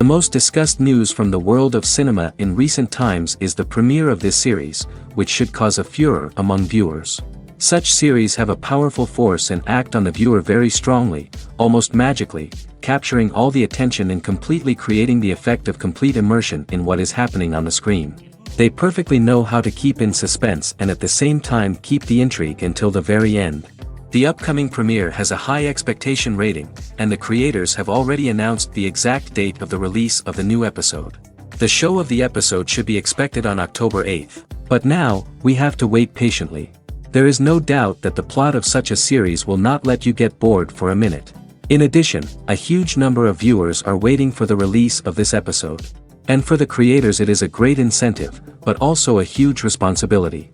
most discussed news from the world of cinema in recent times is the premiere of this series, which should cause a furor among viewers. Such series have a powerful force and act on the viewer very strongly, almost magically, capturing all the attention and completely creating the effect of complete immersion in what is happening on the screen. They perfectly know how to keep in suspense and at the same time keep the intrigue until the very end. The upcoming premiere has a high expectation rating, and the creators have already announced the exact date of the release of the new episode. The show of the episode should be expected on October 8th, but now, we have to wait patiently. There is no doubt that the plot of such a series will not let you get bored for a minute. In addition, a huge number of viewers are waiting for the release of this episode. And for the creators it is a great incentive, but also a huge responsibility.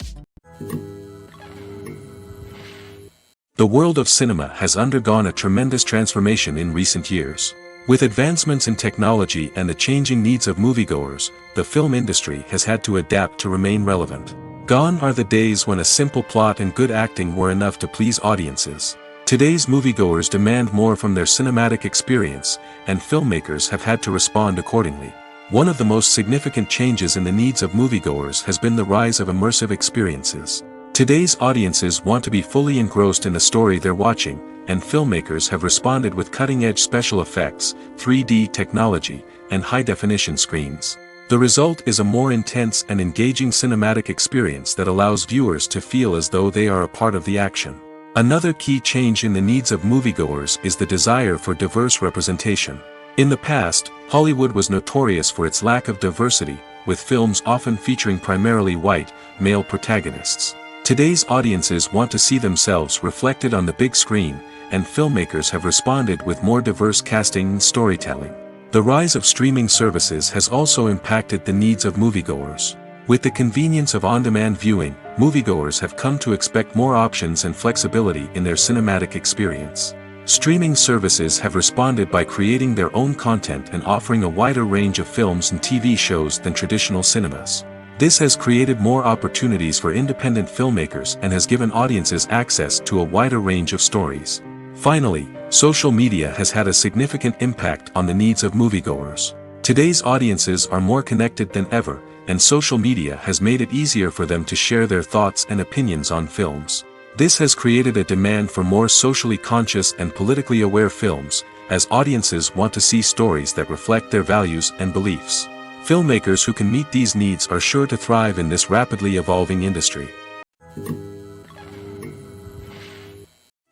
The world of cinema has undergone a tremendous transformation in recent years. With advancements in technology and the changing needs of moviegoers, the film industry has had to adapt to remain relevant. Gone are the days when a simple plot and good acting were enough to please audiences. Today's moviegoers demand more from their cinematic experience, and filmmakers have had to respond accordingly. One of the most significant changes in the needs of moviegoers has been the rise of immersive experiences. Today's audiences want to be fully engrossed in the story they're watching, and filmmakers have responded with cutting-edge special effects, 3D technology, and high-definition screens. The result is a more intense and engaging cinematic experience that allows viewers to feel as though they are a part of the action. Another key change in the needs of moviegoers is the desire for diverse representation. In the past, Hollywood was notorious for its lack of diversity, with films often featuring primarily white, male protagonists. Today's audiences want to see themselves reflected on the big screen, and filmmakers have responded with more diverse casting and storytelling. The rise of streaming services has also impacted the needs of moviegoers. With the convenience of on-demand viewing, moviegoers have come to expect more options and flexibility in their cinematic experience. Streaming services have responded by creating their own content and offering a wider range of films and TV shows than traditional cinemas. This has created more opportunities for independent filmmakers and has given audiences access to a wider range of stories. Finally, social media has had a significant impact on the needs of moviegoers. Today's audiences are more connected than ever, and social media has made it easier for them to share their thoughts and opinions on films. This has created a demand for more socially conscious and politically aware films, as audiences want to see stories that reflect their values and beliefs. Filmmakers who can meet these needs are sure to thrive in this rapidly evolving industry.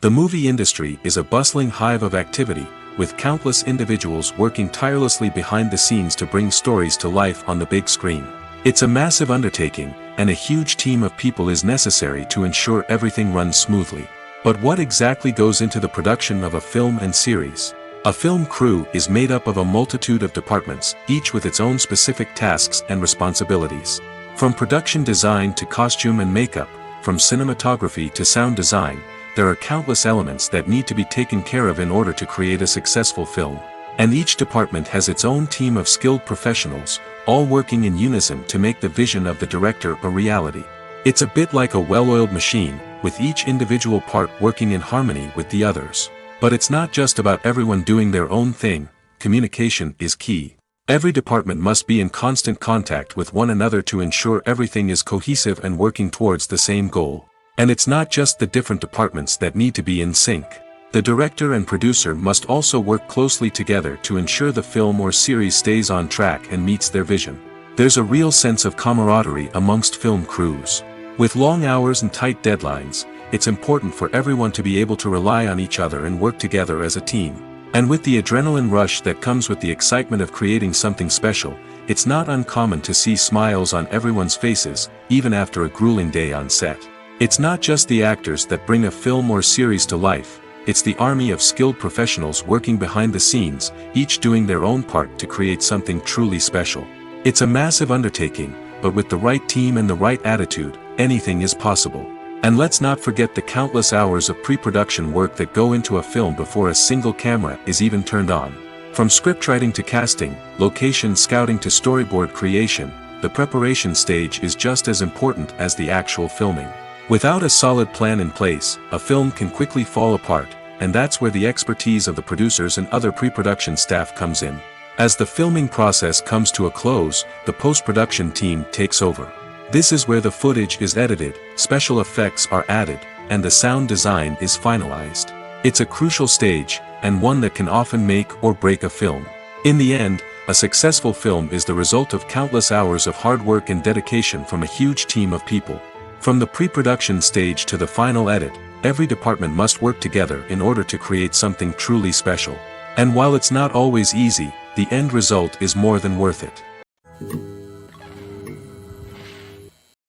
The movie industry is a bustling hive of activity, with countless individuals working tirelessly behind the scenes to bring stories to life on the big screen. It's a massive undertaking, and a huge team of people is necessary to ensure everything runs smoothly. But what exactly goes into the production of a film and series? A film crew is made up of a multitude of departments, each with its own specific tasks and responsibilities. From production design to costume and makeup, from cinematography to sound design, there are countless elements that need to be taken care of in order to create a successful film. And each department has its own team of skilled professionals, all working in unison to make the vision of the director a reality. It's a bit like a well-oiled machine, with each individual part working in harmony with the others. But it's not just about everyone doing their own thing. Communication is key. Every department must be in constant contact with one another to ensure everything is cohesive and working towards the same goal. And it's not just the different departments that need to be in sync. The director and producer must also work closely together to ensure the film or series stays on track and meets their vision. There's a real sense of camaraderie amongst film crews. With long hours and tight deadlines, it's important for everyone to be able to rely on each other and work together as a team. And with the adrenaline rush that comes with the excitement of creating something special, it's not uncommon to see smiles on everyone's faces, even after a grueling day on set. It's not just the actors that bring a film or series to life, it's the army of skilled professionals working behind the scenes, each doing their own part to create something truly special. It's a massive undertaking, but with the right team and the right attitude, anything is possible. And let's not forget the countless hours of pre-production work that go into a film before a single camera is even turned on. From scriptwriting to casting, location scouting to storyboard creation, the preparation stage is just as important as the actual filming. Without a solid plan in place, a film can quickly fall apart, and that's where the expertise of the producers and other pre-production staff comes in. As the filming process comes to a close, the post-production team takes over. This is where the footage is edited, special effects are added, and the sound design is finalized. It's a crucial stage, and one that can often make or break a film. In the end, a successful film is the result of countless hours of hard work and dedication from a huge team of people. From the pre-production stage to the final edit, every department must work together in order to create something truly special. And while it's not always easy, the end result is more than worth it.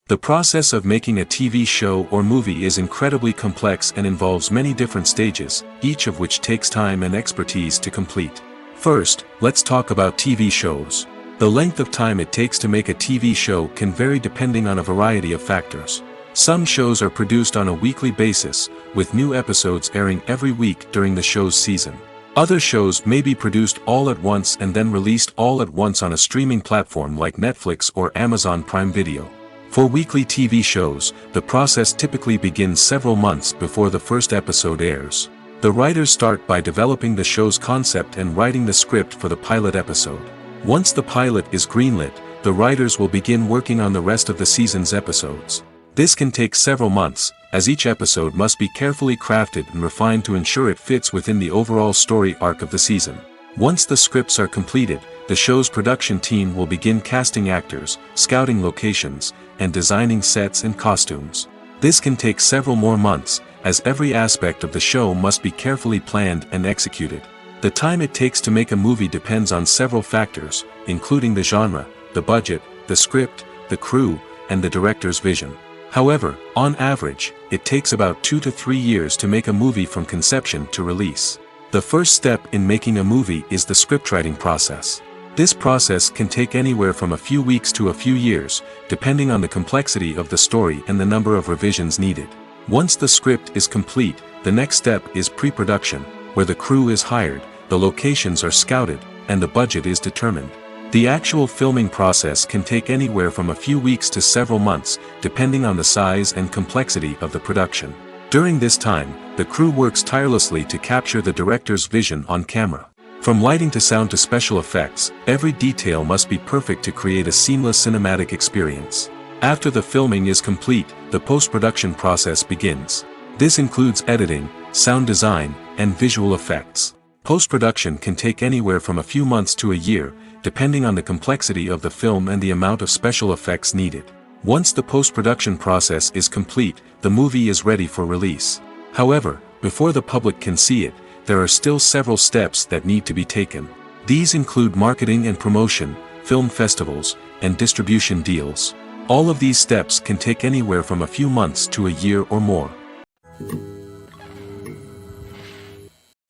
The process of making a TV show or movie is incredibly complex and involves many different stages, each of which takes time and expertise to complete. First, let's talk about TV shows. The length of time it takes to make a TV show can vary depending on a variety of factors. Some shows are produced on a weekly basis, with new episodes airing every week during the show's season. Other shows may be produced all at once and then released all at once on a streaming platform like Netflix or Amazon Prime Video. For weekly TV shows, the process typically begins several months before the first episode airs. The writers start by developing the show's concept and writing the script for the pilot episode. Once the pilot is greenlit, the writers will begin working on the rest of the season's episodes. This can take several months, as each episode must be carefully crafted and refined to ensure it fits within the overall story arc of the season. Once the scripts are completed, the show's production team will begin casting actors, scouting locations, and designing sets and costumes. This can take several more months, as every aspect of the show must be carefully planned and executed. The time it takes to make a movie depends on several factors, including the genre, the budget, the script, the crew, and the director's vision. However, on average, it takes about 2 to 3 years to make a movie from conception to release. The first step in making a movie is the scriptwriting process. This process can take anywhere from a few weeks to a few years, depending on the complexity of the story and the number of revisions needed. Once the script is complete, the next step is pre-production, where the crew is hired, the locations are scouted, and the budget is determined. The actual filming process can take anywhere from a few weeks to several months, depending on the size and complexity of the production. During this time, the crew works tirelessly to capture the director's vision on camera. From lighting to sound to special effects, every detail must be perfect to create a seamless cinematic experience. After the filming is complete, the post-production process begins. This includes editing, sound design, and visual effects. Post-production can take anywhere from a few months to a year, depending on the complexity of the film and the amount of special effects needed. Once the post-production process is complete, the movie is ready for release. However, before the public can see it, there are still several steps that need to be taken. These include marketing and promotion, film festivals, and distribution deals. All of these steps can take anywhere from a few months to a year or more.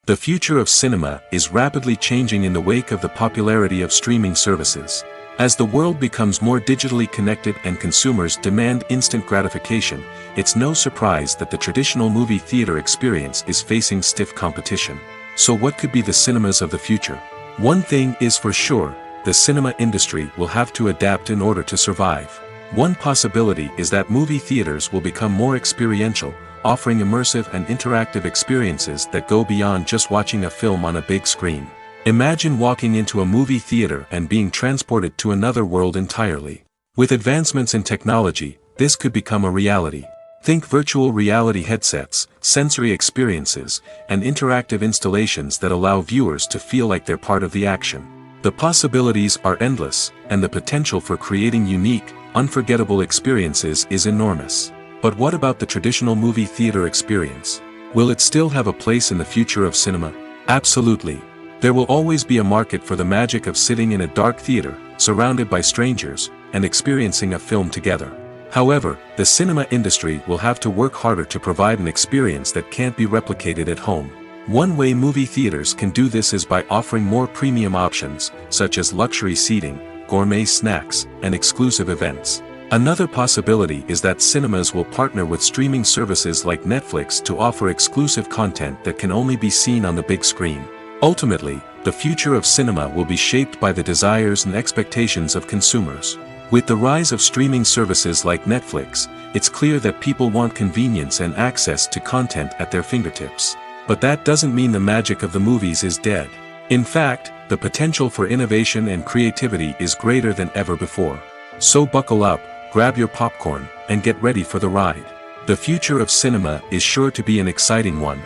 The future of cinema is rapidly changing in the wake of the popularity of streaming services. As the world becomes more digitally connected and consumers demand instant gratification, it's no surprise that the traditional movie theater experience is facing stiff competition. So what could be the cinemas of the future? One thing is for sure, the cinema industry will have to adapt in order to survive. One possibility is that movie theaters will become more experiential, offering immersive and interactive experiences that go beyond just watching a film on a big screen. Imagine walking into a movie theater and being transported to another world entirely. With advancements in technology, this could become a reality. Think virtual reality headsets, sensory experiences, and interactive installations that allow viewers to feel like they're part of the action. The possibilities are endless, and the potential for creating unique, unforgettable experiences is enormous. But what about the traditional movie theater experience? Will it still have a place in the future of cinema? Absolutely. There will always be a market for the magic of sitting in a dark theater, surrounded by strangers, and experiencing a film together. However, the cinema industry will have to work harder to provide an experience that can't be replicated at home. One way movie theaters can do this is by offering more premium options, such as luxury seating, gourmet snacks, and exclusive events. Another possibility is that cinemas will partner with streaming services like Netflix to offer exclusive content that can only be seen on the big screen. Ultimately, the future of cinema will be shaped by the desires and expectations of consumers. With the rise of streaming services like Netflix, it's clear that people want convenience and access to content at their fingertips. But that doesn't mean the magic of the movies is dead. In fact, the potential for innovation and creativity is greater than ever before. So buckle up, grab your popcorn, and get ready for the ride. The future of cinema is sure to be an exciting one.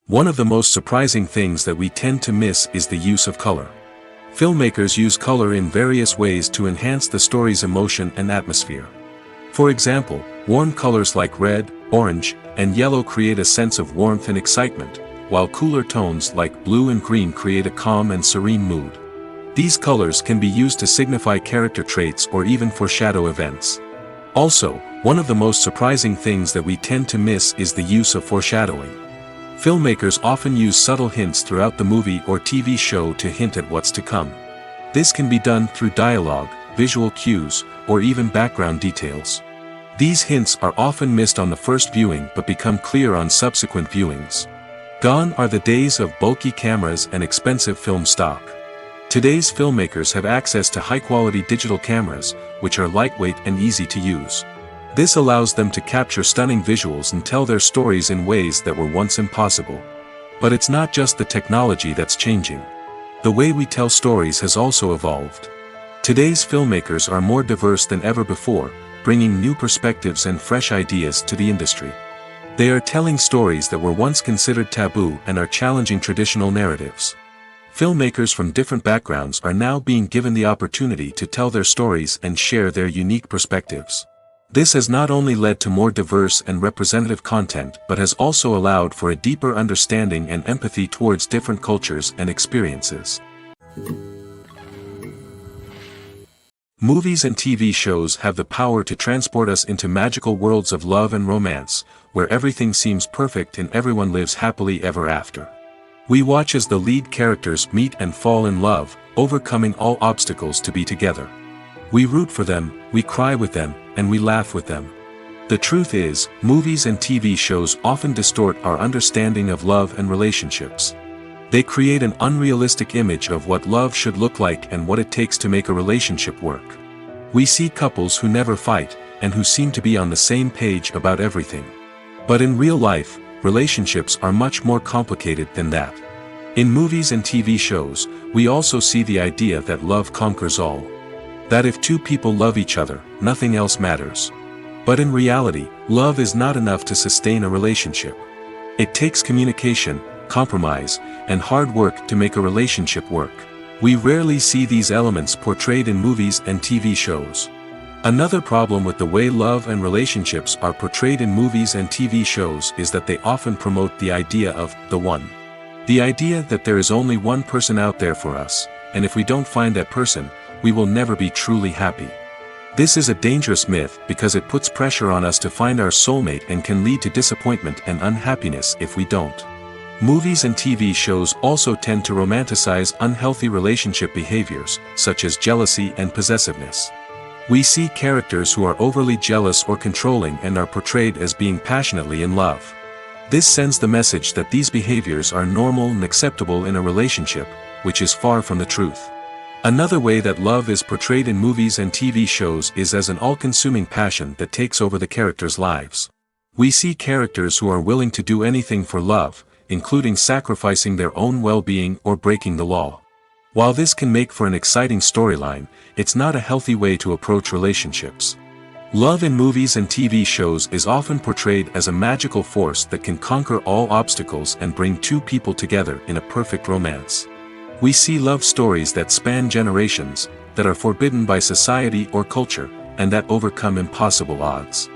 One of the most surprising things that we tend to miss is the use of color. Filmmakers use color in various ways to enhance the story's emotion and atmosphere. For example, warm colors like red, orange, and yellow create a sense of warmth and excitement, while cooler tones like blue and green create a calm and serene mood. These colors can be used to signify character traits or even foreshadow events. Also, one of the most surprising things that we tend to miss is the use of foreshadowing. Filmmakers often use subtle hints throughout the movie or TV show to hint at what's to come. This can be done through dialogue, visual cues, or even background details. These hints are often missed on the first viewing but become clear on subsequent viewings. Gone are the days of bulky cameras and expensive film stock. Today's filmmakers have access to high-quality digital cameras, which are lightweight and easy to use. This allows them to capture stunning visuals and tell their stories in ways that were once impossible. But it's not just the technology that's changing. The way we tell stories has also evolved. Today's filmmakers are more diverse than ever before, bringing new perspectives and fresh ideas to the industry. They are telling stories that were once considered taboo and are challenging traditional narratives. Filmmakers from different backgrounds are now being given the opportunity to tell their stories and share their unique perspectives. This has not only led to more diverse and representative content but has also allowed for a deeper understanding and empathy towards different cultures and experiences. Movies and TV shows have the power to transport us into magical worlds of love and romance, where everything seems perfect and everyone lives happily ever after. We watch as the lead characters meet and fall in love, overcoming all obstacles to be together. We root for them, we cry with them, and we laugh with them. The truth is, movies and TV shows often distort our understanding of love and relationships. They create an unrealistic image of what love should look like and what it takes to make a relationship work. We see couples who never fight, and who seem to be on the same page about everything. But in real life, relationships are much more complicated than that. In movies and TV shows, we also see the idea that love conquers all. That if two people love each other, nothing else matters. But in reality, love is not enough to sustain a relationship. It takes communication, compromise, and hard work to make a relationship work. We rarely see these elements portrayed in movies and TV shows. Another problem with the way love and relationships are portrayed in movies and TV shows is that they often promote the idea of the one. The idea that there is only one person out there for us, and if we don't find that person, we will never be truly happy. This is a dangerous myth because it puts pressure on us to find our soulmate and can lead to disappointment and unhappiness if we don't. Movies and TV shows also tend to romanticize unhealthy relationship behaviors, such as jealousy and possessiveness. We see characters who are overly jealous or controlling and are portrayed as being passionately in love. This sends the message that these behaviors are normal and acceptable in a relationship, which is far from the truth. Another way that love is portrayed in movies and TV shows is as an all-consuming passion that takes over the characters' lives. We see characters who are willing to do anything for love, including sacrificing their own well-being or breaking the law. While this can make for an exciting storyline, it's not a healthy way to approach relationships. Love in movies and TV shows is often portrayed as a magical force that can conquer all obstacles and bring two people together in a perfect romance. We see love stories that span generations, that are forbidden by society or culture, and that overcome impossible odds.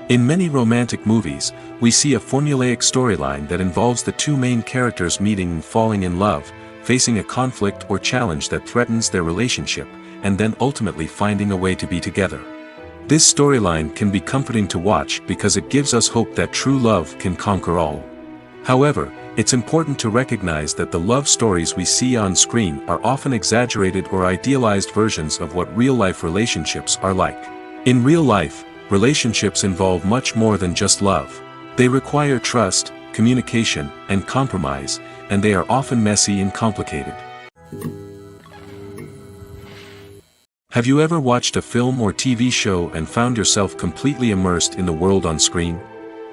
In many romantic movies, we see a formulaic storyline that involves the two main characters meeting and falling in love, facing a conflict or challenge that threatens their relationship, and then ultimately finding a way to be together. This storyline can be comforting to watch because it gives us hope that true love can conquer all. However, it's important to recognize that the love stories we see on screen are often exaggerated or idealized versions of what real-life relationships are like. In real life, relationships involve much more than just love. They require trust, communication, and compromise, and they are often messy and complicated. Have you ever watched a film or TV show and found yourself completely immersed in the world on screen?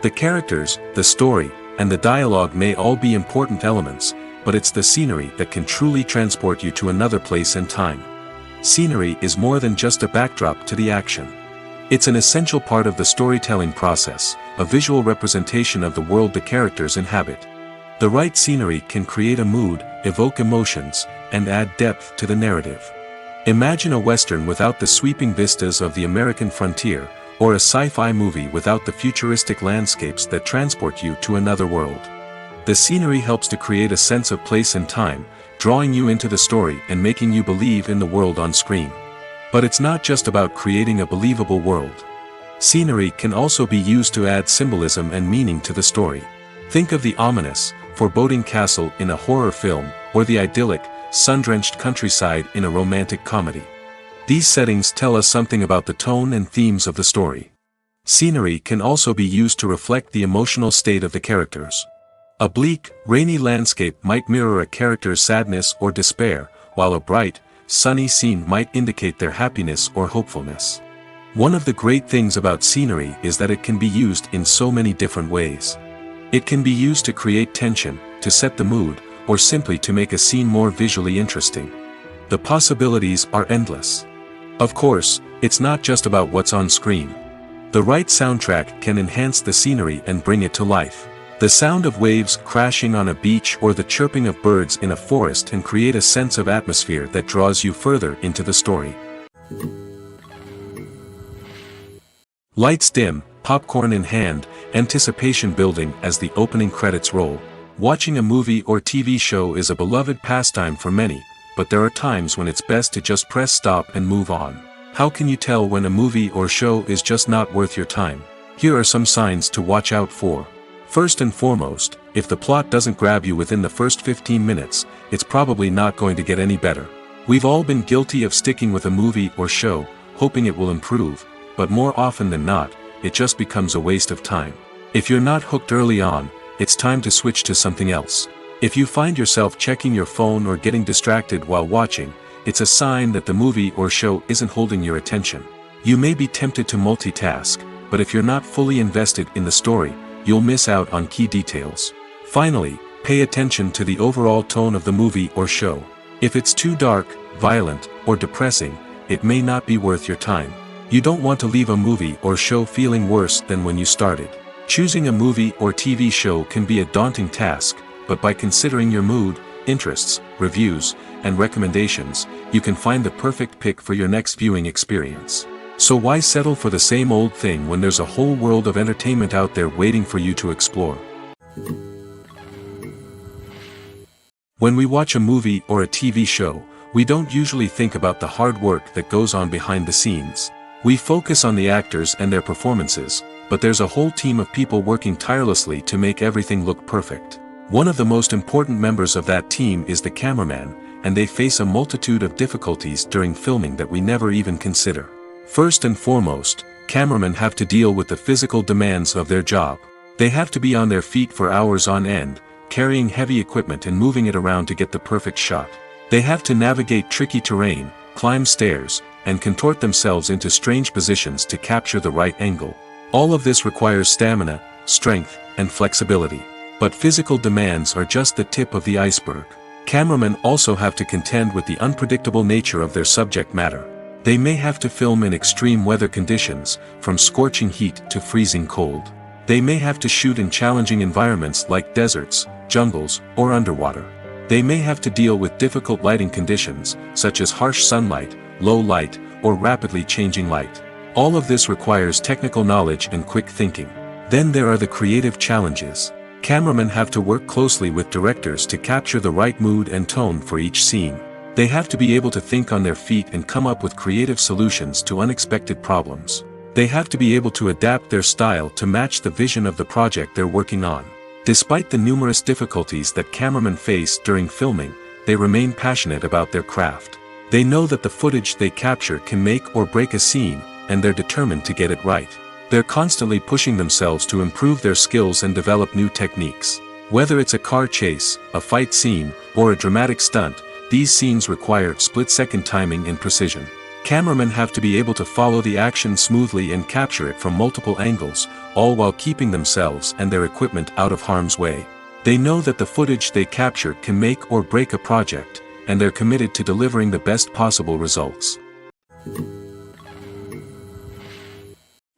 The characters, the story, and the dialogue may all be important elements, but it's the scenery that can truly transport you to another place and time. Scenery is more than just a backdrop to the action. It's an essential part of the storytelling process, a visual representation of the world the characters inhabit. The right scenery can create a mood, evoke emotions, and add depth to the narrative. Imagine a Western without the sweeping vistas of the American frontier, or a sci-fi movie without the futuristic landscapes that transport you to another world. The scenery helps to create a sense of place and time, drawing you into the story and making you believe in the world on screen. But it's not just about creating a believable world. Scenery can also be used to add symbolism and meaning to the story. Think of the ominous, foreboding castle in a horror film, or the idyllic, sun-drenched countryside in a romantic comedy. These settings tell us something about the tone and themes of the story. Scenery can also be used to reflect the emotional state of the characters. A bleak, rainy landscape might mirror a character's sadness or despair, while a bright, sunny scene might indicate their happiness or hopefulness. One of the great things about scenery is that it can be used in so many different ways. It can be used to create tension, to set the mood, or simply to make a scene more visually interesting. The possibilities are endless. Of course, it's not just about what's on screen. The right soundtrack can enhance the scenery and bring it to life. The sound of waves crashing on a beach or the chirping of birds in a forest can create a sense of atmosphere that draws you further into the story. Lights dim, popcorn in hand, anticipation building as the opening credits roll. Watching a movie or TV show is a beloved pastime for many, but there are times when it's best to just press stop and move on. How can you tell when a movie or show is just not worth your time? Here are some signs to watch out for. First and foremost, if the plot doesn't grab you within the first 15 minutes, it's probably not going to get any better. We've all been guilty of sticking with a movie or show, hoping it will improve, but more often than not, it just becomes a waste of time. If you're not hooked early on, it's time to switch to something else. If you find yourself checking your phone or getting distracted while watching, it's a sign that the movie or show isn't holding your attention. You may be tempted to multitask, but if you're not fully invested in the story, you'll miss out on key details. Finally, pay attention to the overall tone of the movie or show. If it's too dark, violent, or depressing, it may not be worth your time. You don't want to leave a movie or show feeling worse than when you started. Choosing a movie or TV show can be a daunting task, but by considering your mood, interests, reviews, and recommendations, you can find the perfect pick for your next viewing experience. So why settle for the same old thing when there's a whole world of entertainment out there waiting for you to explore? When we watch a movie or a TV show, we don't usually think about the hard work that goes on behind the scenes. We focus on the actors and their performances, but there's a whole team of people working tirelessly to make everything look perfect. One of the most important members of that team is the cameraman, and they face a multitude of difficulties during filming that we never even consider. First and foremost, cameramen have to deal with the physical demands of their job. They have to be on their feet for hours on end, carrying heavy equipment and moving it around to get the perfect shot. They have to navigate tricky terrain, climb stairs, and contort themselves into strange positions to capture the right angle. All of this requires stamina, strength, and flexibility. But physical demands are just the tip of the iceberg. Cameramen also have to contend with the unpredictable nature of their subject matter. They may have to film in extreme weather conditions, from scorching heat to freezing cold. They may have to shoot in challenging environments like deserts, jungles, or underwater. They may have to deal with difficult lighting conditions, such as harsh sunlight, low light, or rapidly changing light. All of this requires technical knowledge and quick thinking. Then there are the creative challenges. Cameramen have to work closely with directors to capture the right mood and tone for each scene. They have to be able to think on their feet and come up with creative solutions to unexpected problems. They have to be able to adapt their style to match the vision of the project they're working on. Despite the numerous difficulties that cameramen face during filming, they remain passionate about their craft. They know that the footage they capture can make or break a scene, and they're determined to get it right. They're constantly pushing themselves to improve their skills and develop new techniques. Whether it's a car chase, a fight scene, or a dramatic stunt, these scenes require split-second timing and precision. Cameramen have to be able to follow the action smoothly and capture it from multiple angles, all while keeping themselves and their equipment out of harm's way. They know that the footage they capture can make or break a project, and they're committed to delivering the best possible results.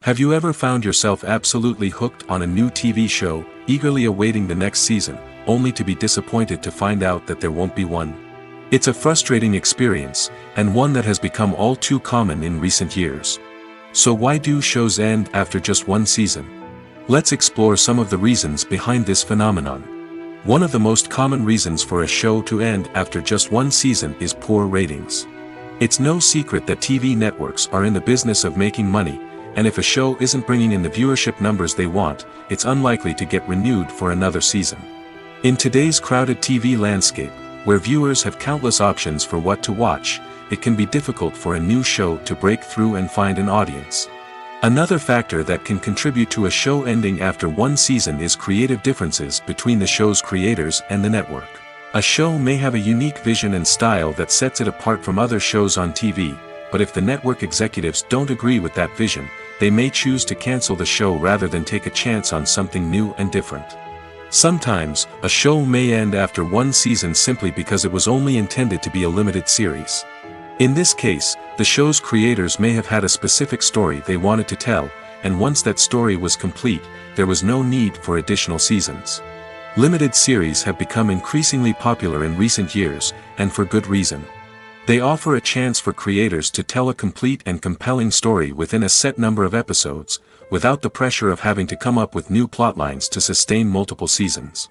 Have you ever found yourself absolutely hooked on a new TV show, eagerly awaiting the next season, only to be disappointed to find out that there won't be one? It's a frustrating experience, and one that has become all too common in recent years. So why do shows end after just one season? Let's explore some of the reasons behind this phenomenon. One of the most common reasons for a show to end after just one season is poor ratings. It's no secret that TV networks are in the business of making money, and if a show isn't bringing in the viewership numbers they want, it's unlikely to get renewed for another season. In today's crowded TV landscape, where viewers have countless options for what to watch, it can be difficult for a new show to break through and find an audience. Another factor that can contribute to a show ending after one season is creative differences between the show's creators and the network. A show may have a unique vision and style that sets it apart from other shows on TV, but if the network executives don't agree with that vision, they may choose to cancel the show rather than take a chance on something new and different. Sometimes, a show may end after one season simply because it was only intended to be a limited series. In this case, the show's creators may have had a specific story they wanted to tell, and once that story was complete, there was no need for additional seasons. Limited series have become increasingly popular in recent years, and for good reason. They offer a chance for creators to tell a complete and compelling story within a set number of episodes, without the pressure of having to come up with new plotlines to sustain multiple seasons.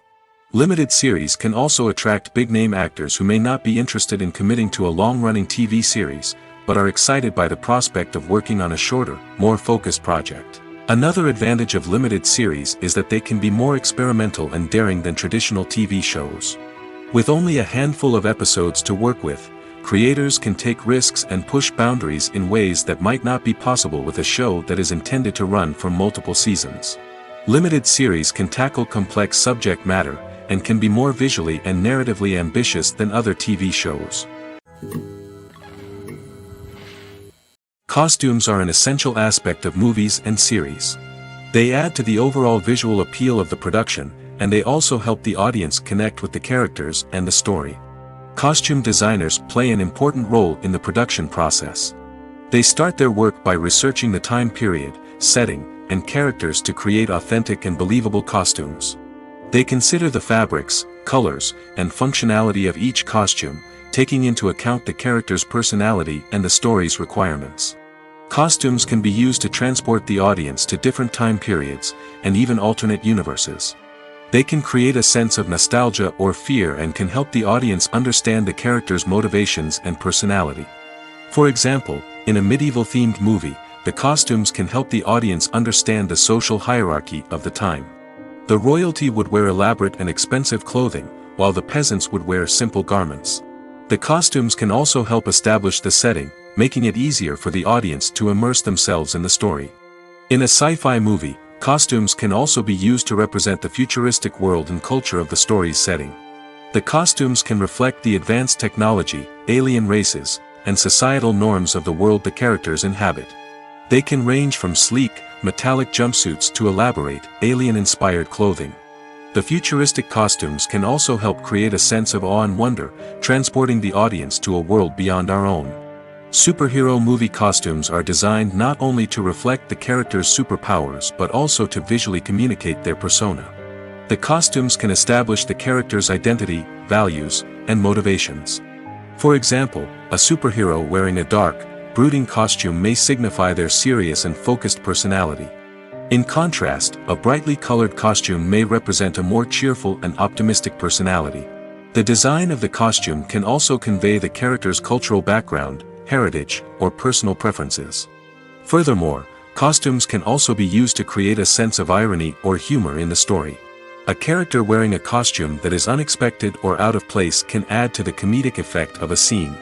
Limited series can also attract big-name actors who may not be interested in committing to a long-running TV series, but are excited by the prospect of working on a shorter, more focused project. Another advantage of limited series is that they can be more experimental and daring than traditional TV shows. With only a handful of episodes to work with, creators can take risks and push boundaries in ways that might not be possible with a show that is intended to run for multiple seasons. Limited series can tackle complex subject matter, and can be more visually and narratively ambitious than other TV shows. Costumes are an essential aspect of movies and series. They add to the overall visual appeal of the production, and they also help the audience connect with the characters and the story. Costume designers play an important role in the production process. They start their work by researching the time period, setting, and characters to create authentic and believable costumes. They consider the fabrics, colors, and functionality of each costume, taking into account the character's personality and the story's requirements. Costumes can be used to transport the audience to different time periods, and even alternate universes. They can create a sense of nostalgia or fear and can help the audience understand the character's motivations and personality. For example, in a medieval-themed movie, the costumes can help the audience understand the social hierarchy of the time. The royalty would wear elaborate and expensive clothing, while the peasants would wear simple garments. The costumes can also help establish the setting, making it easier for the audience to immerse themselves in the story. In a sci-fi movie, costumes can also be used to represent the futuristic world and culture of the story's setting. The costumes can reflect the advanced technology, alien races, and societal norms of the world the characters inhabit. They can range from sleek, metallic jumpsuits to elaborate, alien-inspired clothing. The futuristic costumes can also help create a sense of awe and wonder, transporting the audience to a world beyond our own. Superhero movie costumes are designed not only to reflect the character's superpowers but also to visually communicate their persona. The costumes can establish the character's identity, values, and motivations. For example, a superhero wearing a dark, brooding costume may signify their serious and focused personality. In contrast, a brightly colored costume may represent a more cheerful and optimistic personality. The design of the costume can also convey the character's cultural background, heritage, or personal preferences. Furthermore, costumes can also be used to create a sense of irony or humor in the story. A character wearing a costume that is unexpected or out of place can add to the comedic effect of a scene.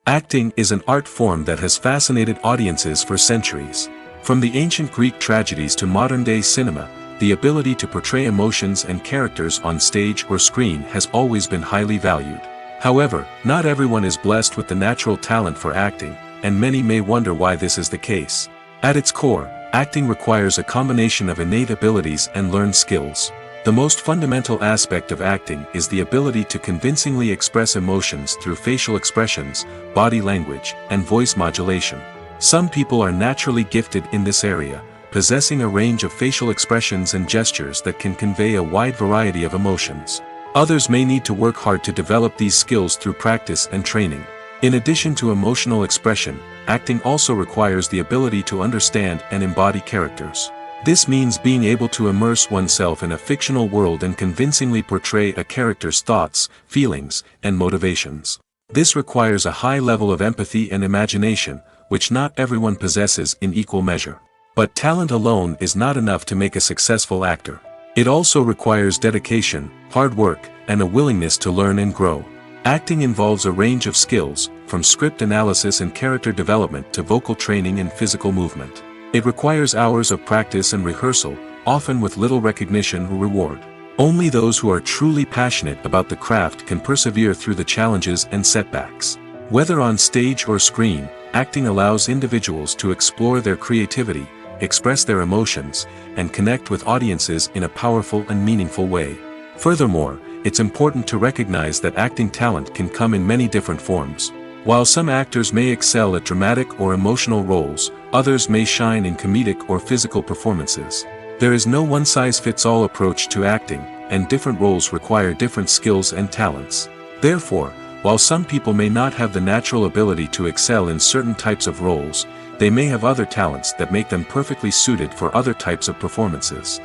Acting is an art form that has fascinated audiences for centuries. From the ancient Greek tragedies to modern-day cinema, the ability to portray emotions and characters on stage or screen has always been highly valued. However, not everyone is blessed with the natural talent for acting, and many may wonder why this is the case. At its core, acting requires a combination of innate abilities and learned skills. The most fundamental aspect of acting is the ability to convincingly express emotions through facial expressions, body language, and voice modulation. Some people are naturally gifted in this area, possessing a range of facial expressions and gestures that can convey a wide variety of emotions. Others may need to work hard to develop these skills through practice and training. In addition to emotional expression, acting also requires the ability to understand and embody characters. This means being able to immerse oneself in a fictional world and convincingly portray a character's thoughts, feelings, and motivations. This requires a high level of empathy and imagination, which not everyone possesses in equal measure. But talent alone is not enough to make a successful actor. It also requires dedication, hard work, and a willingness to learn and grow. Acting involves a range of skills, from script analysis and character development to vocal training and physical movement. It requires hours of practice and rehearsal, often with little recognition or reward. Only those who are truly passionate about the craft can persevere through the challenges and setbacks. Whether on stage or screen, acting allows individuals to explore their creativity, express their emotions, and connect with audiences in a powerful and meaningful way. Furthermore, it's important to recognize that acting talent can come in many different forms. While some actors may excel at dramatic or emotional roles, others may shine in comedic or physical performances. There is no one-size-fits-all approach to acting, and different roles require different skills and talents. Therefore, while some people may not have the natural ability to excel in certain types of roles, they may have other talents that make them perfectly suited for other types of performances.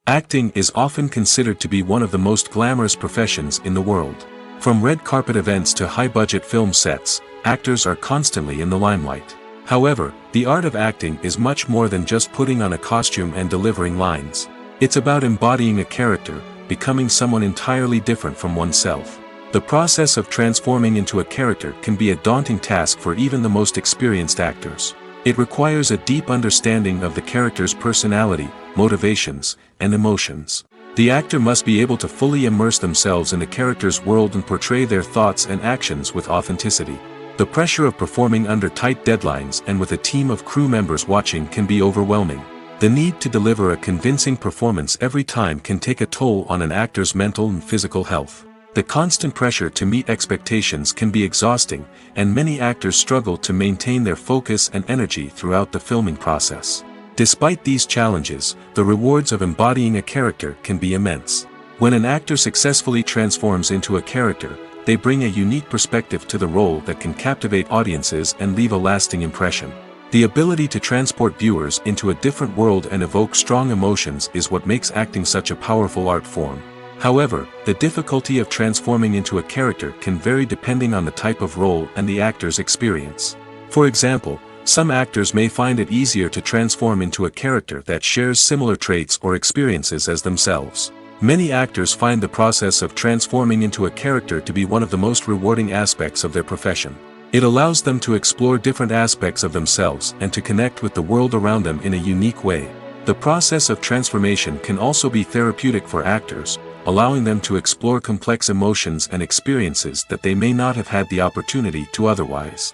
Acting is often considered to be one of the most glamorous professions in the world. From red carpet events to high-budget film sets, actors are constantly in the limelight. However, the art of acting is much more than just putting on a costume and delivering lines. It's about embodying a character, becoming someone entirely different from oneself. The process of transforming into a character can be a daunting task for even the most experienced actors. It requires a deep understanding of the character's personality, motivations, and emotions. The actor must be able to fully immerse themselves in the character's world and portray their thoughts and actions with authenticity. The pressure of performing under tight deadlines and with a team of crew members watching can be overwhelming. The need to deliver a convincing performance every time can take a toll on an actor's mental and physical health. The constant pressure to meet expectations can be exhausting, and many actors struggle to maintain their focus and energy throughout the filming process. Despite these challenges, the rewards of embodying a character can be immense. When an actor successfully transforms into a character, they bring a unique perspective to the role that can captivate audiences and leave a lasting impression. The ability to transport viewers into a different world and evoke strong emotions is what makes acting such a powerful art form. However, the difficulty of transforming into a character can vary depending on the type of role and the actor's experience. For example, some actors may find it easier to transform into a character that shares similar traits or experiences as themselves. Many actors find the process of transforming into a character to be one of the most rewarding aspects of their profession. It allows them to explore different aspects of themselves and to connect with the world around them in a unique way. The process of transformation can also be therapeutic for actors, allowing them to explore complex emotions and experiences that they may not have had the opportunity to otherwise.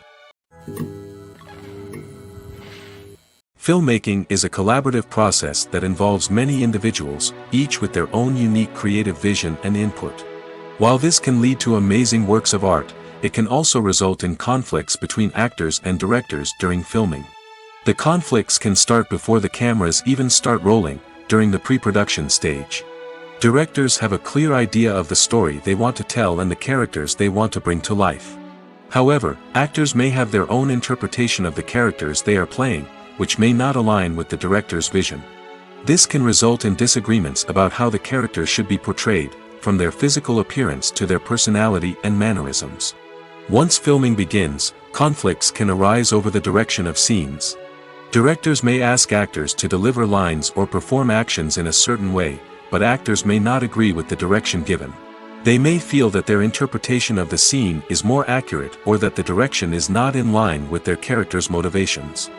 Filmmaking is a collaborative process that involves many individuals, each with their own unique creative vision and input. While this can lead to amazing works of art, it can also result in conflicts between actors and directors during filming. The conflicts can start before the cameras even start rolling, during the pre-production stage. Directors have a clear idea of the story they want to tell and the characters they want to bring to life. However, actors may have their own interpretation of the characters they are playing, which may not align with the director's vision. This can result in disagreements about how the characters should be portrayed, from their physical appearance to their personality and mannerisms. Once filming begins, conflicts can arise over the direction of scenes. Directors may ask actors to deliver lines or perform actions in a certain way, but actors may not agree with the direction given. They may feel that their interpretation of the scene is more accurate or that the direction is not in line with their character's motivations.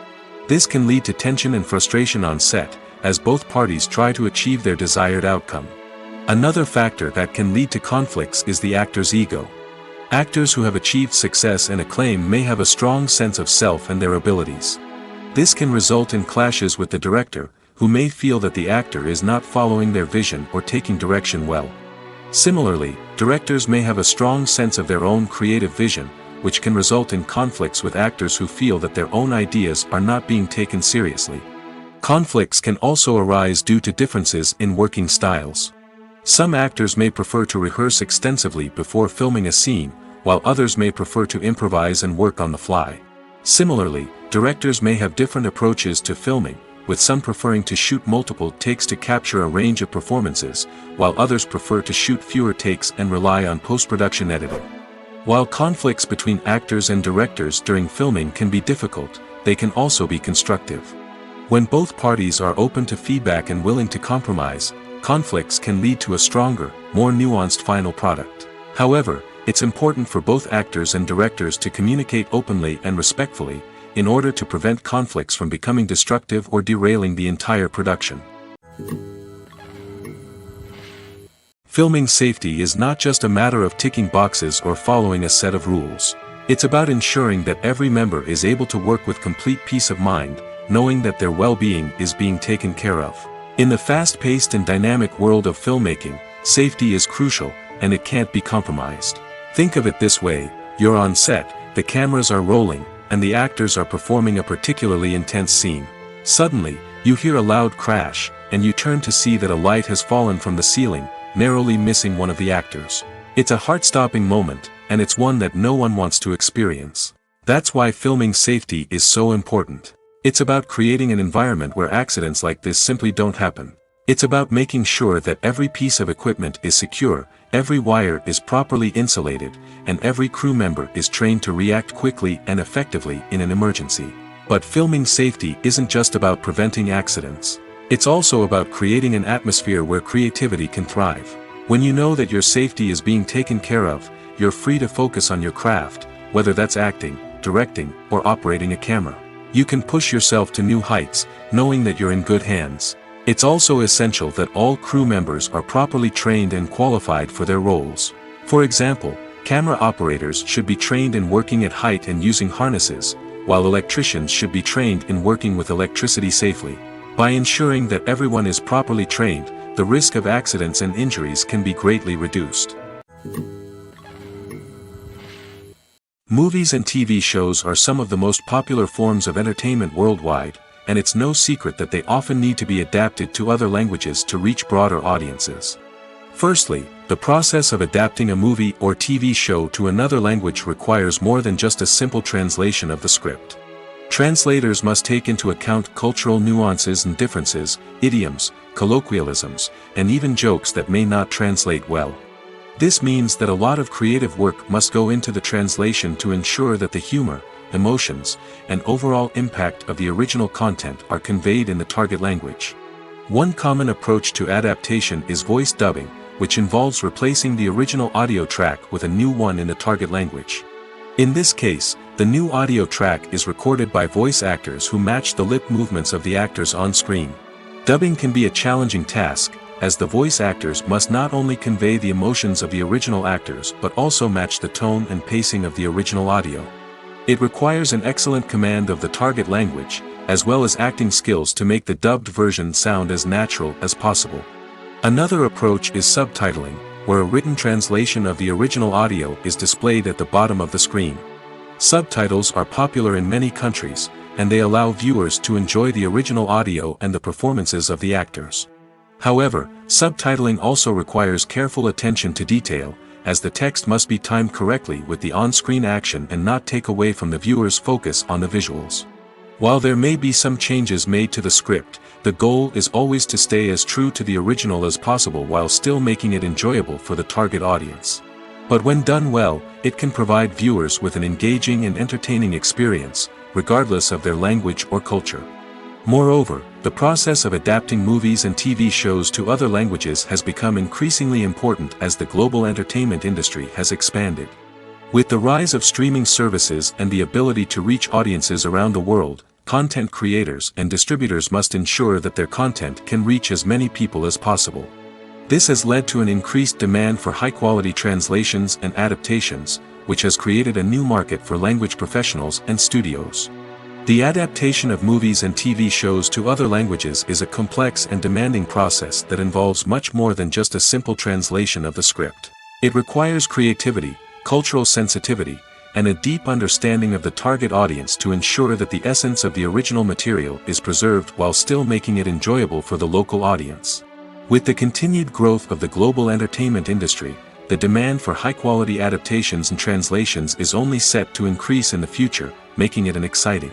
This can lead to tension and frustration on set, as both parties try to achieve their desired outcome. Another factor that can lead to conflicts is the actor's ego. Actors who have achieved success and acclaim may have a strong sense of self and their abilities. This can result in clashes with the director, who may feel that the actor is not following their vision or taking direction well. Similarly, directors may have a strong sense of their own creative vision, which can result in conflicts with actors who feel that their own ideas are not being taken seriously. Conflicts can also arise due to differences in working styles. Some actors may prefer to rehearse extensively before filming a scene, while others may prefer to improvise and work on the fly. Similarly, directors may have different approaches to filming, with some preferring to shoot multiple takes to capture a range of performances, while others prefer to shoot fewer takes and rely on post-production editing. While conflicts between actors and directors during filming can be difficult, they can also be constructive. When both parties are open to feedback and willing to compromise, conflicts can lead to a stronger, more nuanced final product. However, it's important for both actors and directors to communicate openly and respectfully, in order to prevent conflicts from becoming destructive or derailing the entire production. Filming safety is not just a matter of ticking boxes or following a set of rules. It's about ensuring that every member is able to work with complete peace of mind, knowing that their well-being is being taken care of. In the fast-paced and dynamic world of filmmaking, safety is crucial, and it can't be compromised. Think of it this way: you're on set, the cameras are rolling, and the actors are performing a particularly intense scene. Suddenly, you hear a loud crash, and you turn to see that a light has fallen from the ceiling, narrowly missing one of the actors. It's a heart-stopping moment, and it's one that no one wants to experience. That's why filming safety is so important. It's about creating an environment where accidents like this simply don't happen. It's about making sure that every piece of equipment is secure, every wire is properly insulated, and every crew member is trained to react quickly and effectively in an emergency. But filming safety isn't just about preventing accidents. It's also about creating an atmosphere where creativity can thrive. When you know that your safety is being taken care of, you're free to focus on your craft, whether that's acting, directing, or operating a camera. You can push yourself to new heights, knowing that you're in good hands. It's also essential that all crew members are properly trained and qualified for their roles. For example, camera operators should be trained in working at height and using harnesses, while electricians should be trained in working with electricity safely. By ensuring that everyone is properly trained, the risk of accidents and injuries can be greatly reduced. Movies and TV shows are some of the most popular forms of entertainment worldwide, and it's no secret that they often need to be adapted to other languages to reach broader audiences. Firstly, the process of adapting a movie or TV show to another language requires more than just a simple translation of the script. Translators must take into account cultural nuances and differences, idioms, colloquialisms, and even jokes that may not translate well. This means that a lot of creative work must go into the translation to ensure that the humor, emotions, and overall impact of the original content are conveyed in the target language. One common approach to adaptation is voice dubbing, which involves replacing the original audio track with a new one in the target language. In this case, the new audio track is recorded by voice actors who match the lip movements of the actors on screen. Dubbing can be a challenging task, as the voice actors must not only convey the emotions of the original actors but also match the tone and pacing of the original audio. It requires an excellent command of the target language, as well as acting skills to make the dubbed version sound as natural as possible. Another approach is subtitling, where a written translation of the original audio is displayed at the bottom of the screen. Subtitles are popular in many countries, and they allow viewers to enjoy the original audio and the performances of the actors. However, subtitling also requires careful attention to detail, as the text must be timed correctly with the on-screen action and not take away from the viewer's focus on the visuals. While there may be some changes made to the script, the goal is always to stay as true to the original as possible while still making it enjoyable for the target audience. But when done well, it can provide viewers with an engaging and entertaining experience, regardless of their language or culture. Moreover, the process of adapting movies and TV shows to other languages has become increasingly important as the global entertainment industry has expanded. With the rise of streaming services and the ability to reach audiences around the world, content creators and distributors must ensure that their content can reach as many people as possible. This has led to an increased demand for high-quality translations and adaptations, which has created a new market for language professionals and studios. The adaptation of movies and TV shows to other languages is a complex and demanding process that involves much more than just a simple translation of the script. It requires creativity, cultural sensitivity, and a deep understanding of the target audience to ensure that the essence of the original material is preserved while still making it enjoyable for the local audience. With the continued growth of the global entertainment industry, the demand for high-quality adaptations and translations is only set to increase in the future, making it exciting.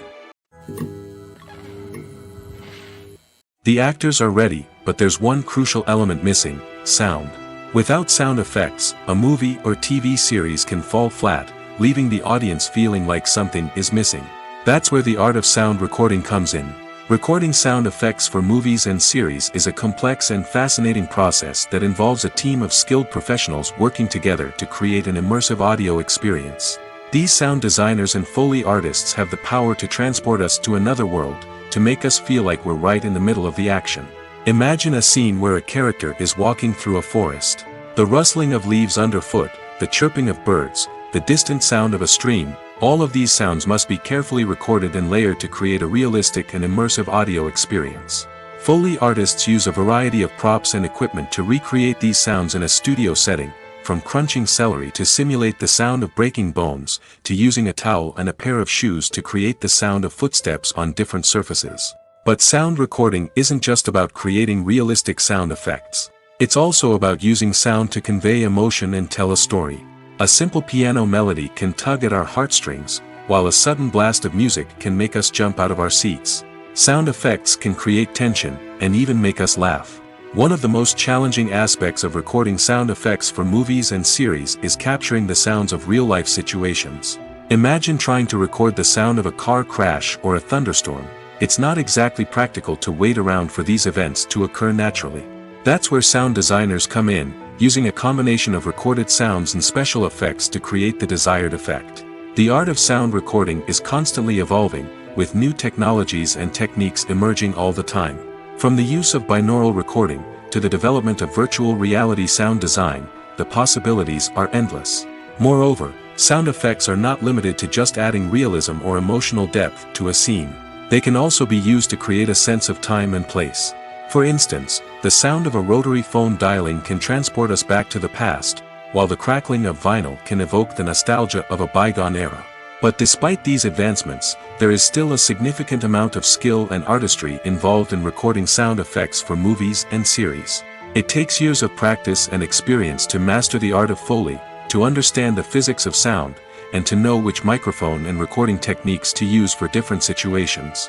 The actors are ready, but there's one crucial element missing: sound. Without sound effects, a movie or TV series can fall flat, leaving the audience feeling like something is missing. That's where the art of sound recording comes in. Recording sound effects for movies and series is a complex and fascinating process that involves a team of skilled professionals working together to create an immersive audio experience. These sound designers and Foley artists have the power to transport us to another world, to make us feel like we're right in the middle of the action. Imagine a scene where a character is walking through a forest. The rustling of leaves underfoot, the chirping of birds, the distant sound of a stream, all of these sounds must be carefully recorded and layered to create a realistic and immersive audio experience. Foley artists use a variety of props and equipment to recreate these sounds in a studio setting, from crunching celery to simulate the sound of breaking bones, to using a towel and a pair of shoes to create the sound of footsteps on different surfaces. But sound recording isn't just about creating realistic sound effects. It's also about using sound to convey emotion and tell a story. A simple piano melody can tug at our heartstrings, while a sudden blast of music can make us jump out of our seats. Sound effects can create tension, and even make us laugh. One of the most challenging aspects of recording sound effects for movies and series is capturing the sounds of real-life situations. Imagine trying to record the sound of a car crash or a thunderstorm. It's not exactly practical to wait around for these events to occur naturally. That's where sound designers come in, using a combination of recorded sounds and special effects to create the desired effect. The art of sound recording is constantly evolving, with new technologies and techniques emerging all the time. From the use of binaural recording, to the development of virtual reality sound design, the possibilities are endless. Moreover, sound effects are not limited to just adding realism or emotional depth to a scene. They can also be used to create a sense of time and place. For instance, the sound of a rotary phone dialing can transport us back to the past, while the crackling of vinyl can evoke the nostalgia of a bygone era. But despite these advancements, there is still a significant amount of skill and artistry involved in recording sound effects for movies and series. It takes years of practice and experience to master the art of Foley, to understand the physics of sound, and to know which microphone and recording techniques to use for different situations.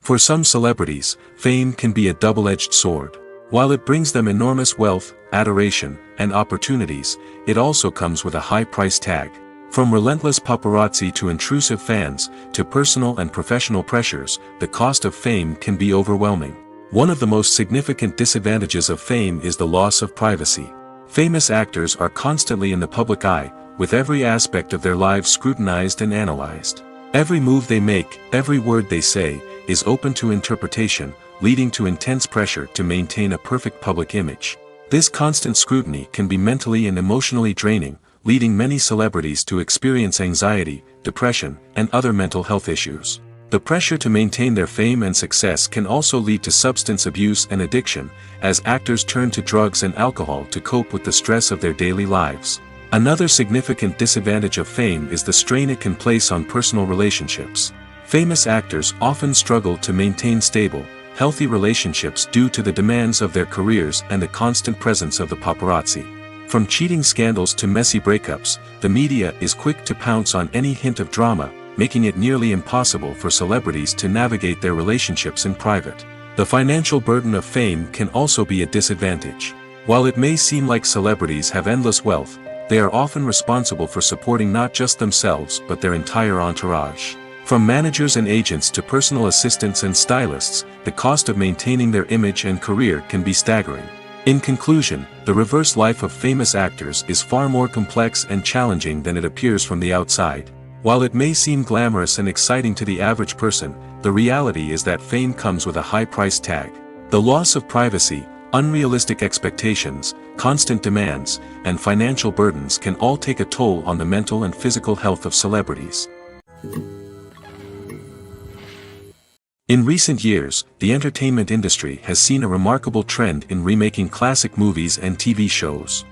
For some celebrities, fame can be a double-edged sword. While it brings them enormous wealth, adoration, and opportunities, it also comes with a high price tag. From relentless paparazzi to intrusive fans, to personal and professional pressures, the cost of fame can be overwhelming. One of the most significant disadvantages of fame is the loss of privacy. Famous actors are constantly in the public eye, with every aspect of their lives scrutinized and analyzed. Every move they make, every word they say, is open to interpretation, leading to intense pressure to maintain a perfect public image. This constant scrutiny can be mentally and emotionally draining, leading many celebrities to experience anxiety, depression, and other mental health issues. The pressure to maintain their fame and success can also lead to substance abuse and addiction, as actors turn to drugs and alcohol to cope with the stress of their daily lives. Another significant disadvantage of fame is the strain it can place on personal relationships. Famous actors often struggle to maintain stable, healthy relationships due to the demands of their careers and the constant presence of the paparazzi. From cheating scandals to messy breakups, the media is quick to pounce on any hint of drama, making it nearly impossible for celebrities to navigate their relationships in private. The financial burden of fame can also be a disadvantage. While it may seem like celebrities have endless wealth, they are often responsible for supporting not just themselves but their entire entourage. From managers and agents to personal assistants and stylists, the cost of maintaining their image and career can be staggering. In conclusion, the reverse life of famous actors is far more complex and challenging than it appears from the outside. While it may seem glamorous and exciting to the average person, the reality is that fame comes with a high price tag. The loss of privacy, unrealistic expectations, constant demands, and financial burdens can all take a toll on the mental and physical health of celebrities. In recent years, the entertainment industry has seen a remarkable trend in remaking classic movies and TV shows.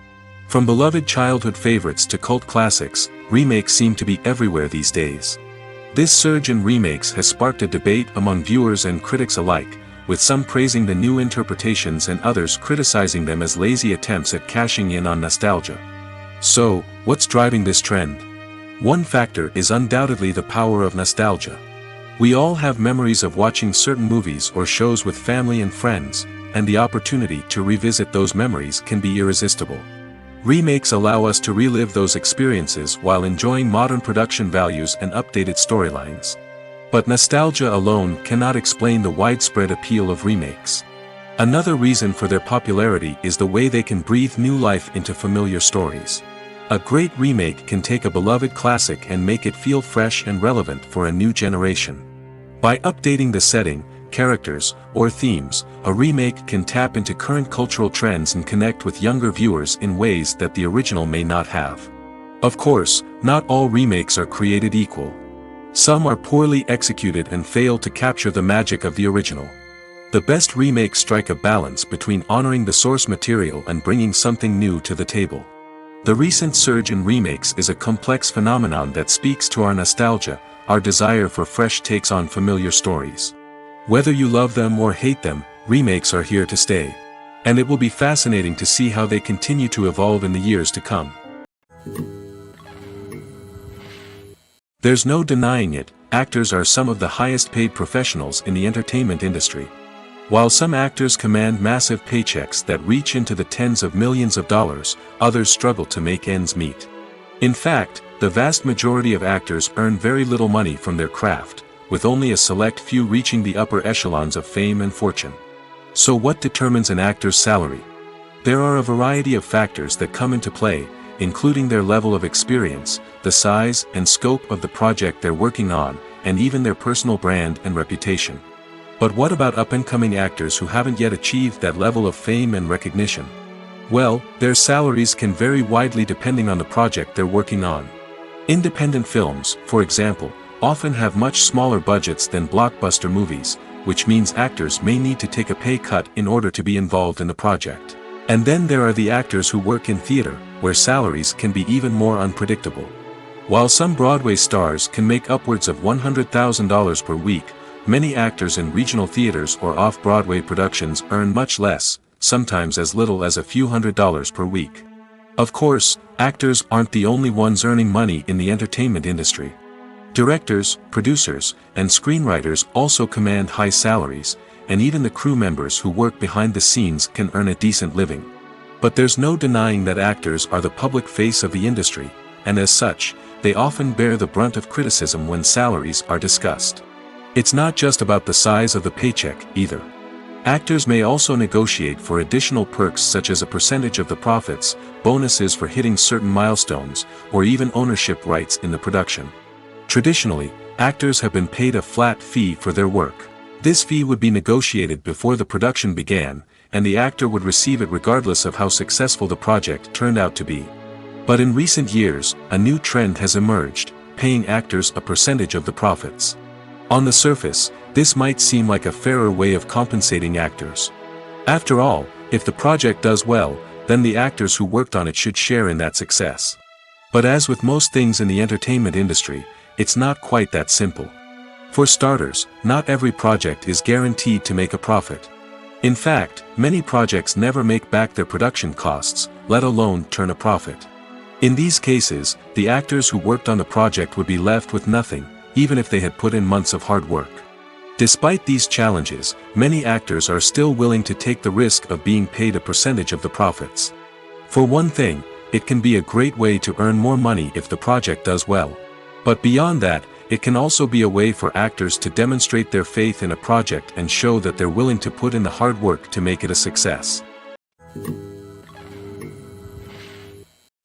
From beloved childhood favorites to cult classics, remakes seem to be everywhere these days. This surge in remakes has sparked a debate among viewers and critics alike, with some praising the new interpretations and others criticizing them as lazy attempts at cashing in on nostalgia. So, what's driving this trend? One factor is undoubtedly the power of nostalgia. We all have memories of watching certain movies or shows with family and friends, and the opportunity to revisit those memories can be irresistible. Remakes allow us to relive those experiences while enjoying modern production values and updated storylines. But nostalgia alone cannot explain the widespread appeal of remakes. Another reason for their popularity is the way they can breathe new life into familiar stories. A great remake can take a beloved classic and make it feel fresh and relevant for a new generation. By updating the setting, characters, or themes, a remake can tap into current cultural trends and connect with younger viewers in ways that the original may not have. Of course, not all remakes are created equal. Some are poorly executed and fail to capture the magic of the original. The best remakes strike a balance between honoring the source material and bringing something new to the table. The recent surge in remakes is a complex phenomenon that speaks to our nostalgia, our desire for fresh takes on familiar stories. Whether you love them or hate them, remakes are here to stay. And it will be fascinating to see how they continue to evolve in the years to come. There's no denying it, actors are some of the highest paid professionals in the entertainment industry. While some actors command massive paychecks that reach into the tens of millions of dollars, others struggle to make ends meet. In fact, the vast majority of actors earn very little money from their craft, with only a select few reaching the upper echelons of fame and fortune. So what determines an actor's salary? There are a variety of factors that come into play, including their level of experience, the size and scope of the project they're working on, and even their personal brand and reputation. But what about up-and-coming actors who haven't yet achieved that level of fame and recognition? Well, their salaries can vary widely depending on the project they're working on. Independent films, for example, often have much smaller budgets than blockbuster movies, which means actors may need to take a pay cut in order to be involved in the project. And then there are the actors who work in theater, where salaries can be even more unpredictable. While some Broadway stars can make upwards of $100,000 per week, many actors in regional theaters or off-Broadway productions earn much less, sometimes as little as a few $100s per week. Of course, actors aren't the only ones earning money in the entertainment industry. Directors, producers, and screenwriters also command high salaries, and even the crew members who work behind the scenes can earn a decent living. But there's no denying that actors are the public face of the industry, and as such, they often bear the brunt of criticism when salaries are discussed. It's not just about the size of the paycheck, either. Actors may also negotiate for additional perks such as a percentage of the profits, bonuses for hitting certain milestones, or even ownership rights in the production. Traditionally, actors have been paid a flat fee for their work. This fee would be negotiated before the production began, and the actor would receive it regardless of how successful the project turned out to be. But in recent years, a new trend has emerged, paying actors a percentage of the profits. On the surface, this might seem like a fairer way of compensating actors. After all, if the project does well, then the actors who worked on it should share in that success. But as with most things in the entertainment industry, it's not quite that simple. For starters, not every project is guaranteed to make a profit. In fact, many projects never make back their production costs, let alone turn a profit. In these cases, the actors who worked on the project would be left with nothing, even if they had put in months of hard work. Despite these challenges, many actors are still willing to take the risk of being paid a percentage of the profits. For one thing, it can be a great way to earn more money if the project does well. But beyond that, it can also be a way for actors to demonstrate their faith in a project and show that they're willing to put in the hard work to make it a success.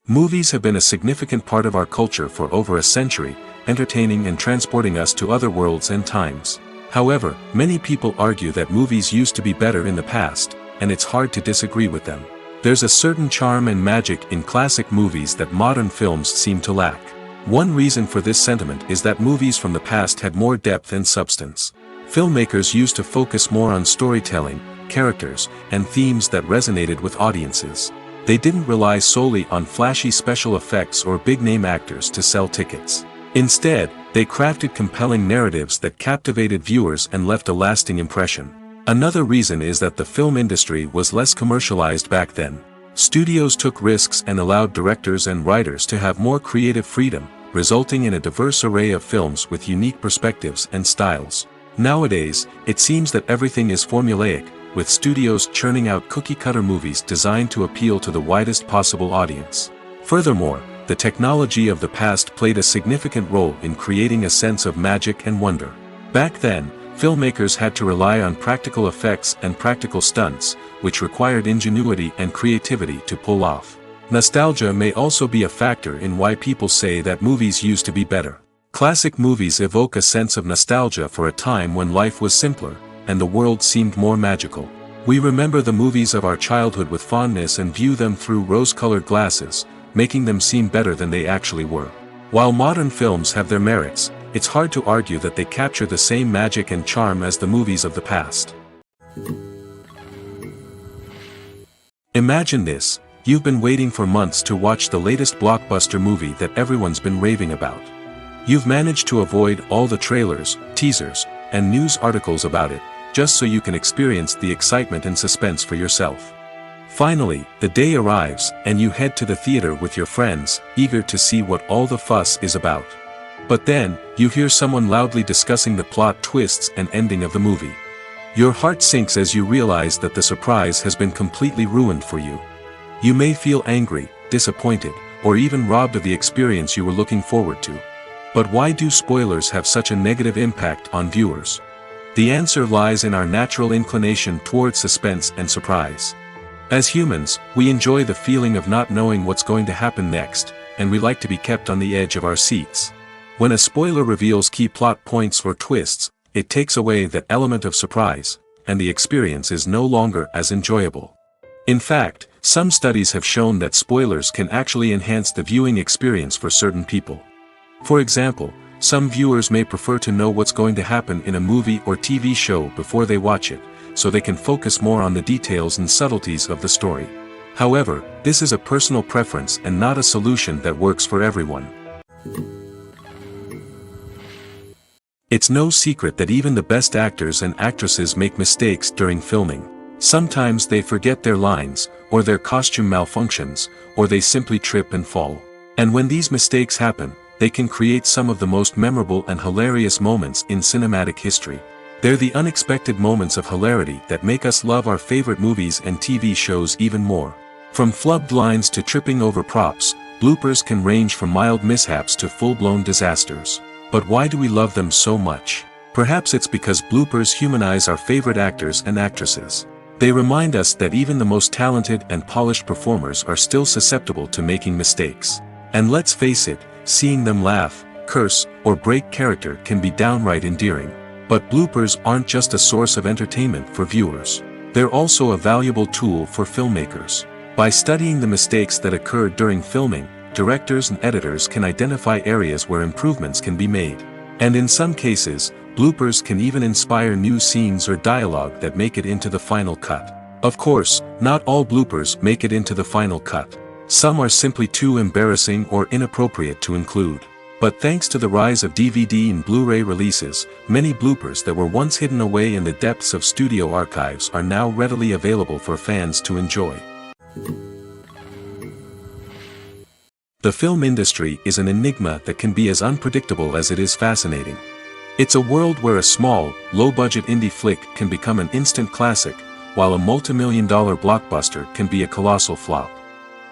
Movies have been a significant part of our culture for over a century, entertaining and transporting us to other worlds and times. However, many people argue that movies used to be better in the past, and it's hard to disagree with them. There's a certain charm and magic in classic movies that modern films seem to lack. One reason for this sentiment is that movies from the past had more depth and substance. Filmmakers used to focus more on storytelling, characters, and themes that resonated with audiences. They didn't rely solely on flashy special effects or big-name actors to sell tickets. Instead, they crafted compelling narratives that captivated viewers and left a lasting impression. Another reason is that the film industry was less commercialized back then. Studios took risks and allowed directors and writers to have more creative freedom, resulting in a diverse array of films with unique perspectives and styles. Nowadays, it seems that everything is formulaic, with studios churning out cookie-cutter movies designed to appeal to the widest possible audience. Furthermore, the technology of the past played a significant role in creating a sense of magic and wonder. Back then, filmmakers had to rely on practical effects and practical stunts, which required ingenuity and creativity to pull off. Nostalgia may also be a factor in why people say that movies used to be better. Classic movies evoke a sense of nostalgia for a time when life was simpler, and the world seemed more magical. We remember the movies of our childhood with fondness and view them through rose-colored glasses, making them seem better than they actually were. While modern films have their merits, it's hard to argue that they capture the same magic and charm as the movies of the past. Imagine this: you've been waiting for months to watch the latest blockbuster movie that everyone's been raving about. You've managed to avoid all the trailers, teasers, and news articles about it, just so you can experience the excitement and suspense for yourself. Finally, the day arrives, and you head to the theater with your friends, eager to see what all the fuss is about. But then, you hear someone loudly discussing the plot twists and ending of the movie. Your heart sinks as you realize that the surprise has been completely ruined for you. You may feel angry, disappointed, or even robbed of the experience you were looking forward to. But why do spoilers have such a negative impact on viewers? The answer lies in our natural inclination towards suspense and surprise. As humans, we enjoy the feeling of not knowing what's going to happen next, and we like to be kept on the edge of our seats. When a spoiler reveals key plot points or twists, it takes away that element of surprise, and the experience is no longer as enjoyable. In fact, some studies have shown that spoilers can actually enhance the viewing experience for certain people. For example, some viewers may prefer to know what's going to happen in a movie or TV show before they watch it, so they can focus more on the details and subtleties of the story. However, this is a personal preference and not a solution that works for everyone. It's no secret that even the best actors and actresses make mistakes during filming. Sometimes they forget their lines, or their costume malfunctions, or they simply trip and fall. And when these mistakes happen, they can create some of the most memorable and hilarious moments in cinematic history. They're the unexpected moments of hilarity that make us love our favorite movies and TV shows even more. From flubbed lines to tripping over props, bloopers can range from mild mishaps to full-blown disasters. But why do we love them so much? Perhaps it's because bloopers humanize our favorite actors and actresses. They remind us that even the most talented and polished performers are still susceptible to making mistakes. And let's face it, seeing them laugh, curse, or break character can be downright endearing. But bloopers aren't just a source of entertainment for viewers. They're also a valuable tool for filmmakers. By studying the mistakes that occurred during filming, directors and editors can identify areas where improvements can be made. And in some cases, bloopers can even inspire new scenes or dialogue that make it into the final cut. Of course, not all bloopers make it into the final cut. Some are simply too embarrassing or inappropriate to include. But thanks to the rise of DVD and Blu-ray releases, many bloopers that were once hidden away in the depths of studio archives are now readily available for fans to enjoy. The film industry is an enigma that can be as unpredictable as it is fascinating. It's a world where a small, low-budget indie flick can become an instant classic, while a multi-million-dollar blockbuster can be a colossal flop.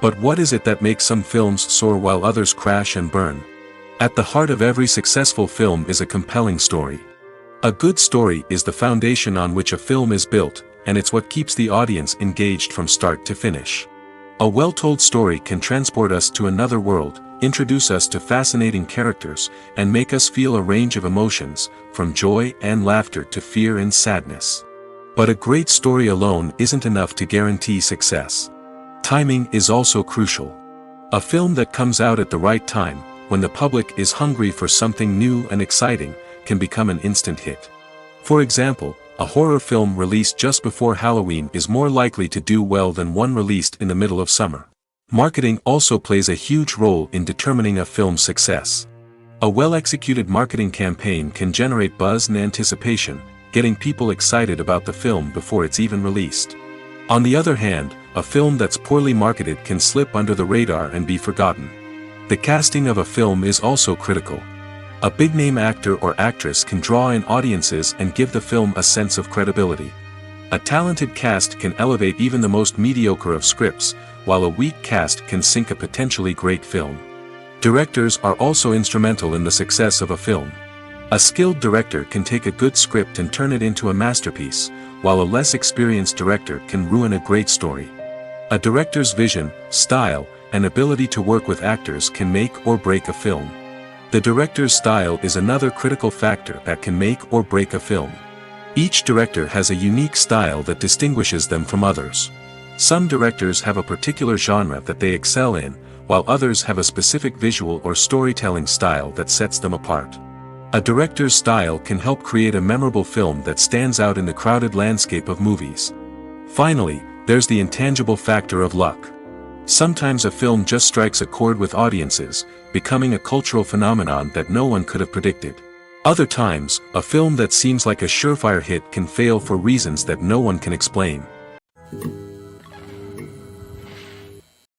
But what is it that makes some films soar while others crash and burn? At the heart of every successful film is a compelling story. A good story is the foundation on which a film is built, and it's what keeps the audience engaged from start to finish. A well-told story can transport us to another world, introduce us to fascinating characters, and make us feel a range of emotions, from joy and laughter to fear and sadness. But a great story alone isn't enough to guarantee success. Timing is also crucial. A film that comes out at the right time, when the public is hungry for something new and exciting, can become an instant hit. For example, a horror film released just before Halloween is more likely to do well than one released in the middle of summer. Marketing also plays a huge role in determining a film's success. A well-executed marketing campaign can generate buzz and anticipation, getting people excited about the film before it's even released. On the other hand, a film that's poorly marketed can slip under the radar and be forgotten. The casting of a film is also critical. A big-name actor or actress can draw in audiences and give the film a sense of credibility. A talented cast can elevate even the most mediocre of scripts, while a weak cast can sink a potentially great film. Directors are also instrumental in the success of a film. A skilled director can take a good script and turn it into a masterpiece, while a less experienced director can ruin a great story. A director's vision, style, and ability to work with actors can make or break a film. The director's style is another critical factor that can make or break a film. Each director has a unique style that distinguishes them from others. Some directors have a particular genre that they excel in, while others have a specific visual or storytelling style that sets them apart. A director's style can help create a memorable film that stands out in the crowded landscape of movies. Finally, there's the intangible factor of luck. Sometimes a film just strikes a chord with audiences, becoming a cultural phenomenon that no one could have predicted. Other times, a film that seems like a surefire hit can fail for reasons that no one can explain.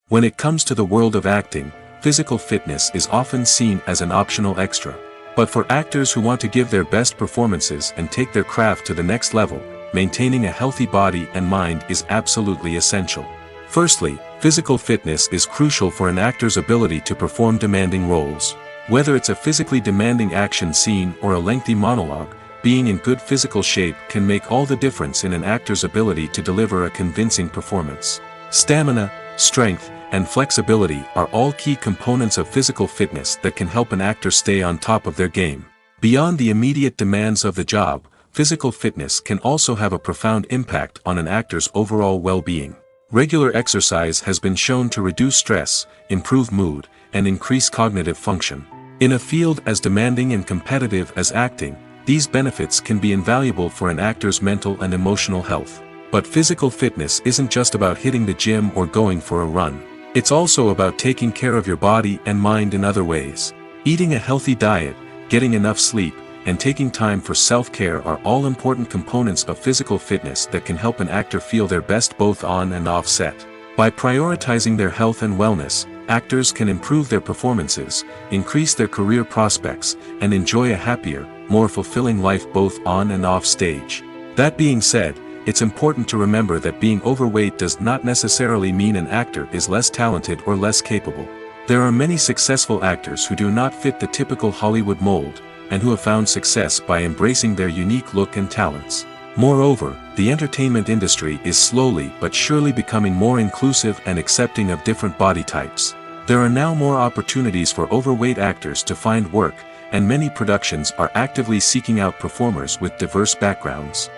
When it comes to the world of acting, physical fitness is often seen as an optional extra. But for actors who want to give their best performances and take their craft to the next level, maintaining a healthy body and mind is absolutely essential. Firstly, physical fitness is crucial for an actor's ability to perform demanding roles. Whether it's a physically demanding action scene or a lengthy monologue, being in good physical shape can make all the difference in an actor's ability to deliver a convincing performance. Stamina, strength, and flexibility are all key components of physical fitness that can help an actor stay on top of their game. Beyond the immediate demands of the job, physical fitness can also have a profound impact on an actor's overall well-being. Regular exercise has been shown to reduce stress, improve mood, and increase cognitive function. In a field as demanding and competitive as acting, these benefits can be invaluable for an actor's mental and emotional health. But physical fitness isn't just about hitting the gym or going for a run. It's also about taking care of your body and mind in other ways. Eating a healthy diet, getting enough sleep, and taking time for self-care are all important components of physical fitness that can help an actor feel their best both on and off set. By prioritizing their health and wellness, actors can improve their performances, increase their career prospects, and enjoy a happier, more fulfilling life both on and off stage. That being said, it's important to remember that being overweight does not necessarily mean an actor is less talented or less capable. There are many successful actors who do not fit the typical Hollywood mold, and who have found success by embracing their unique look and talents. Moreover, the entertainment industry is slowly but surely becoming more inclusive and accepting of different body types. There are now more opportunities for overweight actors to find work, and many productions are actively seeking out performers with diverse backgrounds.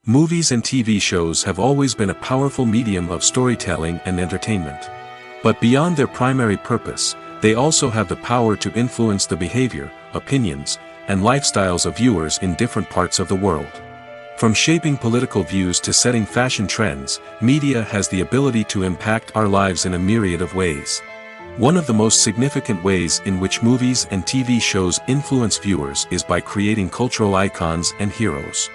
Movies and TV shows have always been a powerful medium of storytelling and entertainment. But beyond their primary purpose, they also have the power to influence the behavior, opinions, and lifestyles of viewers in different parts of the world. From shaping political views to setting fashion trends, media has the ability to impact our lives in a myriad of ways. One of the most significant ways in which movies and TV shows influence viewers is by creating cultural icons and heroes.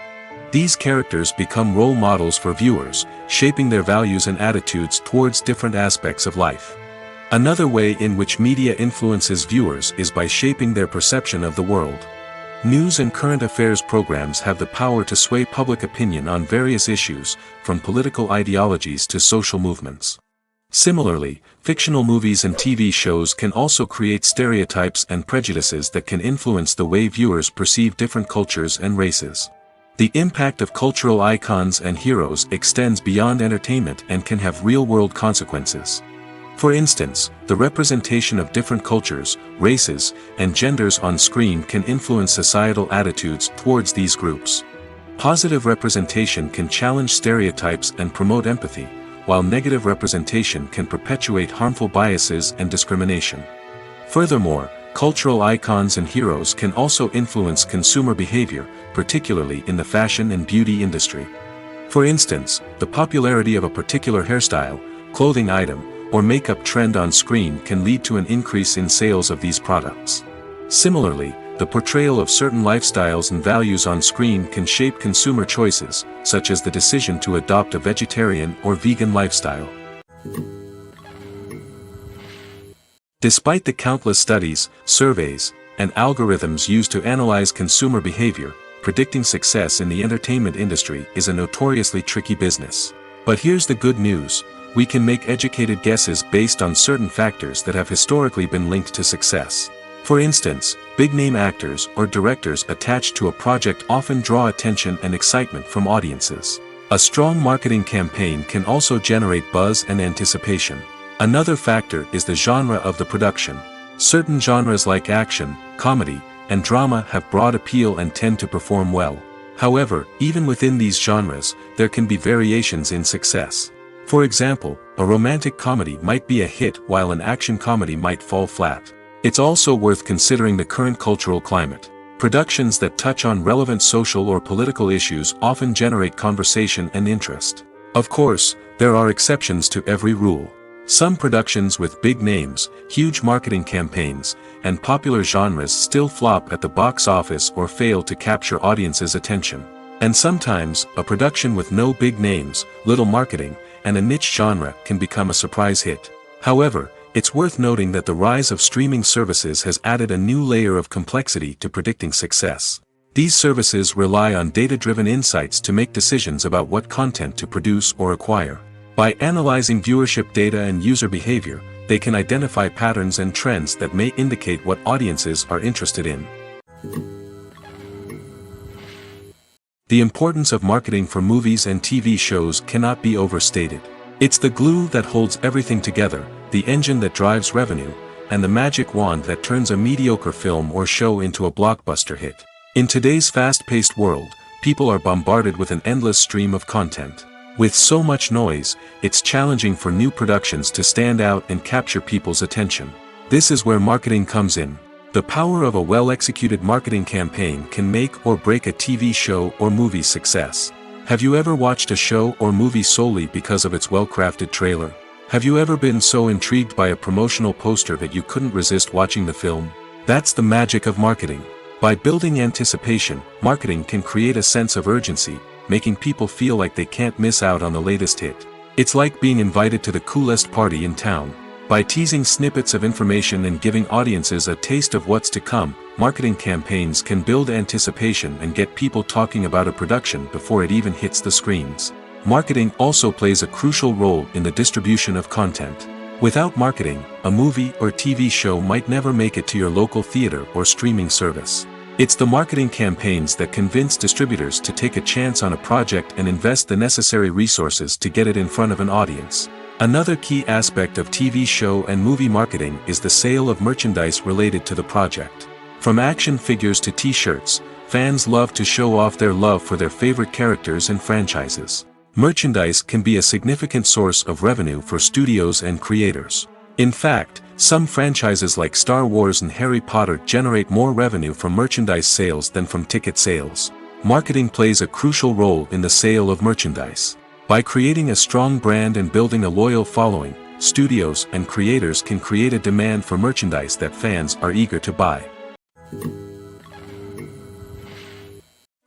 These characters become role models for viewers, shaping their values and attitudes towards different aspects of life. Another way in which media influences viewers is by shaping their perception of the world. News and current affairs programs have the power to sway public opinion on various issues, from political ideologies to social movements. Similarly, fictional movies and TV shows can also create stereotypes and prejudices that can influence the way viewers perceive different cultures and races. The impact of cultural icons and heroes extends beyond entertainment and can have real-world consequences. For instance, the representation of different cultures, races, and genders on screen can influence societal attitudes towards these groups. Positive representation can challenge stereotypes and promote empathy, while negative representation can perpetuate harmful biases and discrimination. Furthermore, cultural icons and heroes can also influence consumer behavior, particularly in the fashion and beauty industry. For instance, the popularity of a particular hairstyle, clothing item, or makeup trend on screen can lead to an increase in sales of these products. Similarly, the portrayal of certain lifestyles and values on screen can shape consumer choices, such as the decision to adopt a vegetarian or vegan lifestyle. Despite the countless studies, surveys, and algorithms used to analyze consumer behavior, predicting success in the entertainment industry is a notoriously tricky business. But here's the good news: we can make educated guesses based on certain factors that have historically been linked to success. For instance, big-name actors or directors attached to a project often draw attention and excitement from audiences. A strong marketing campaign can also generate buzz and anticipation. Another factor is the genre of the production. Certain genres like action, comedy, and drama have broad appeal and tend to perform well. However, even within these genres, there can be variations in success. For example, a romantic comedy might be a hit while an action comedy might fall flat. It's also worth considering the current cultural climate. Productions that touch on relevant social or political issues often generate conversation and interest. Of course, there are exceptions to every rule. Some productions with big names, huge marketing campaigns, and popular genres still flop at the box office or fail to capture audiences' attention. And sometimes, a production with no big names, little marketing, and a niche genre can become a surprise hit. However, it's worth noting that the rise of streaming services has added a new layer of complexity to predicting success. These services rely on data-driven insights to make decisions about what content to produce or acquire. By analyzing viewership data and user behavior, they can identify patterns and trends that may indicate what audiences are interested in. The importance of marketing for movies and TV shows cannot be overstated. It's the glue that holds everything together, the engine that drives revenue, and the magic wand that turns a mediocre film or show into a blockbuster hit. In today's fast-paced world, people are bombarded with an endless stream of content. With so much noise, it's challenging for new productions to stand out and capture people's attention. This is where marketing comes in. The power of a well-executed marketing campaign can make or break a TV show or movie's success. Have you ever watched a show or movie solely because of its well-crafted trailer? Have you ever been so intrigued by a promotional poster that you couldn't resist watching the film? That's the magic of marketing. By building anticipation, marketing can create a sense of urgency, making people feel like they can't miss out on the latest hit. It's like being invited to the coolest party in town. By teasing snippets of information and giving audiences a taste of what's to come, marketing campaigns can build anticipation and get people talking about a production before it even hits the screens. Marketing also plays a crucial role in the distribution of content. Without marketing, a movie or TV show might never make it to your local theater or streaming service. It's the marketing campaigns that convince distributors to take a chance on a project and invest the necessary resources to get it in front of an audience. Another key aspect of TV show and movie marketing is the sale of merchandise related to the project. From action figures to t-shirts, fans love to show off their love for their favorite characters and franchises. Merchandise can be a significant source of revenue for studios and creators. In fact, some franchises like Star Wars and Harry Potter generate more revenue from merchandise sales than from ticket sales. Marketing plays a crucial role in the sale of merchandise. By creating a strong brand and building a loyal following, studios and creators can create a demand for merchandise that fans are eager to buy.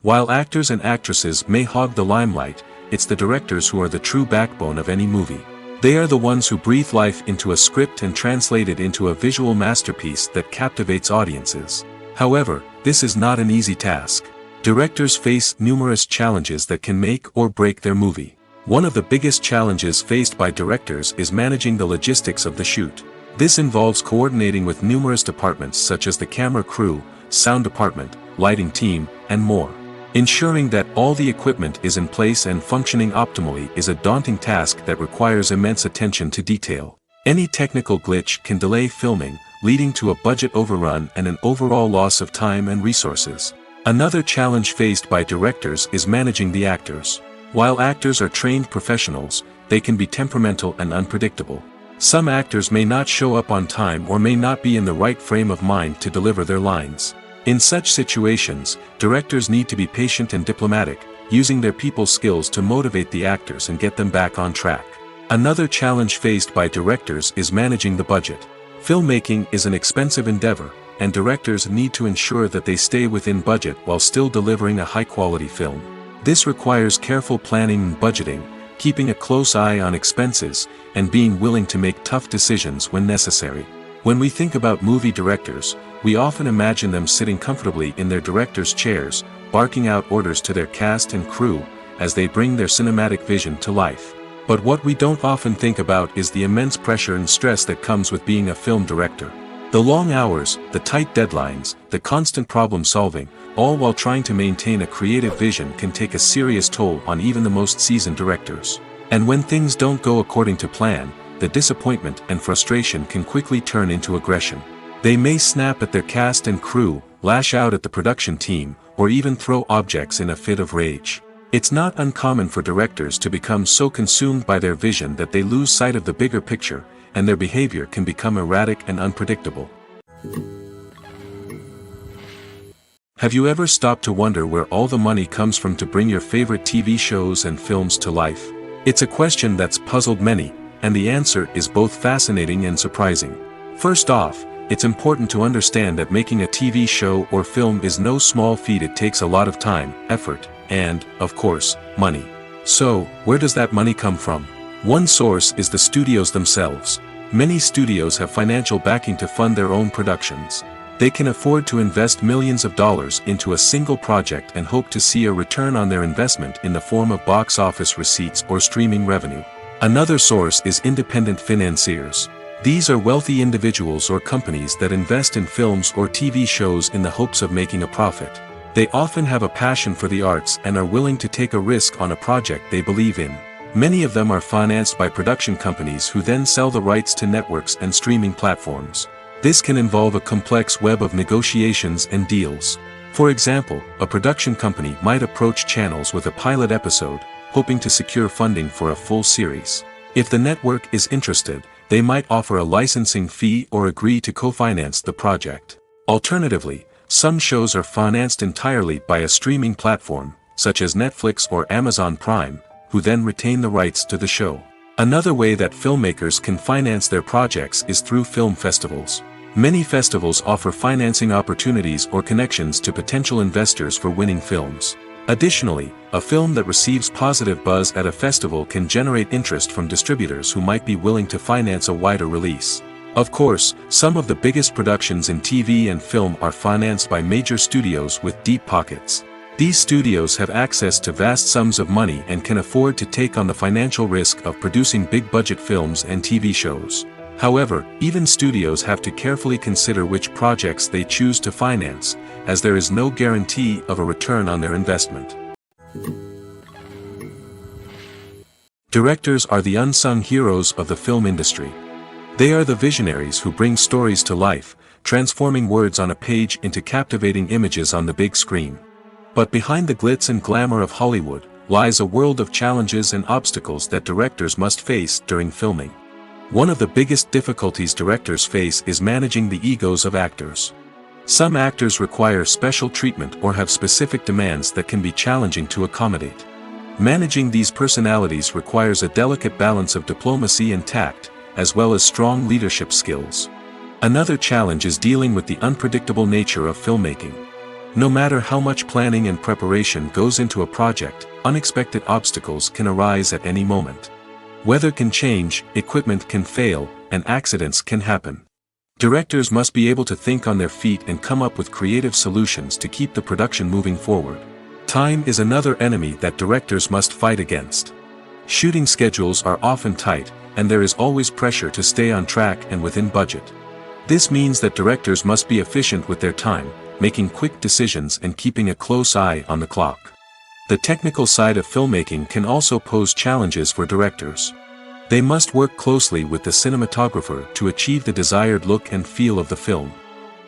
While actors and actresses may hog the limelight, it's the directors who are the true backbone of any movie. They are the ones who breathe life into a script and translate it into a visual masterpiece that captivates audiences. However, this is not an easy task. Directors face numerous challenges that can make or break their movie. One of the biggest challenges faced by directors is managing the logistics of the shoot. This involves coordinating with numerous departments such as the camera crew, sound department, lighting team, and more. Ensuring that all the equipment is in place and functioning optimally is a daunting task that requires immense attention to detail. Any technical glitch can delay filming, leading to a budget overrun and an overall loss of time and resources. Another challenge faced by directors is managing the actors. While actors are trained professionals, they can be temperamental and unpredictable. Some actors may not show up on time or may not be in the right frame of mind to deliver their lines. In such situations, directors need to be patient and diplomatic, using their people skills to motivate the actors and get them back on track. Another challenge faced by directors is managing the budget. Filmmaking is an expensive endeavor, and directors need to ensure that they stay within budget while still delivering a high-quality film. This requires careful planning and budgeting, keeping a close eye on expenses, and being willing to make tough decisions when necessary. When we think about movie directors, we often imagine them sitting comfortably in their director's chairs, barking out orders to their cast and crew, as they bring their cinematic vision to life. But what we don't often think about is the immense pressure and stress that comes with being a film director. The long hours, the tight deadlines, the constant problem solving, all while trying to maintain a creative vision can take a serious toll on even the most seasoned directors. And when things don't go according to plan, the disappointment and frustration can quickly turn into aggression. They may snap at their cast and crew, lash out at the production team, or even throw objects in a fit of rage. It's not uncommon for directors to become so consumed by their vision that they lose sight of the bigger picture, and their behavior can become erratic and unpredictable. Have you ever stopped to wonder where all the money comes from to bring your favorite TV shows and films to life? It's a question that's puzzled many, and the answer is both fascinating and surprising. First off, it's important to understand that making a TV show or film is no small feat. It takes a lot of time, effort, and, of course, money. So, where does that money come from? One source is the studios themselves. Many studios have financial backing to fund their own productions. They can afford to invest millions of dollars into a single project and hope to see a return on their investment in the form of box office receipts or streaming revenue. Another source is independent financiers. These are wealthy individuals or companies that invest in films or TV shows in the hopes of making a profit. They often have a passion for the arts and are willing to take a risk on a project they believe in. Many of them are financed by production companies who then sell the rights to networks and streaming platforms. This can involve a complex web of negotiations and deals. For example, a production company might approach channels with a pilot episode, hoping to secure funding for a full series. If the network is interested, they might offer a licensing fee or agree to co-finance the project. Alternatively, some shows are financed entirely by a streaming platform, such as Netflix or Amazon Prime, who then retain the rights to the show. Another way that filmmakers can finance their projects is through film festivals. Many festivals offer financing opportunities or connections to potential investors for winning films. Additionally, a film that receives positive buzz at a festival can generate interest from distributors who might be willing to finance a wider release. Of course, some of the biggest productions in TV and film are financed by major studios with deep pockets. These studios have access to vast sums of money and can afford to take on the financial risk of producing big-budget films and TV shows. However, even studios have to carefully consider which projects they choose to finance, as there is no guarantee of a return on their investment. Directors are the unsung heroes of the film industry. They are the visionaries who bring stories to life, transforming words on a page into captivating images on the big screen. But behind the glitz and glamour of Hollywood lies a world of challenges and obstacles that directors must face during filming. One of the biggest difficulties directors face is managing the egos of actors. Some actors require special treatment or have specific demands that can be challenging to accommodate. Managing these personalities requires a delicate balance of diplomacy and tact, as well as strong leadership skills. Another challenge is dealing with the unpredictable nature of filmmaking. No matter how much planning and preparation goes into a project, unexpected obstacles can arise at any moment. Weather can change, equipment can fail, and accidents can happen. Directors must be able to think on their feet and come up with creative solutions to keep the production moving forward. Time is another enemy that directors must fight against. Shooting schedules are often tight, and there is always pressure to stay on track and within budget. This means that directors must be efficient with their time, making quick decisions and keeping a close eye on the clock. The technical side of filmmaking can also pose challenges for directors. They must work closely with the cinematographer to achieve the desired look and feel of the film.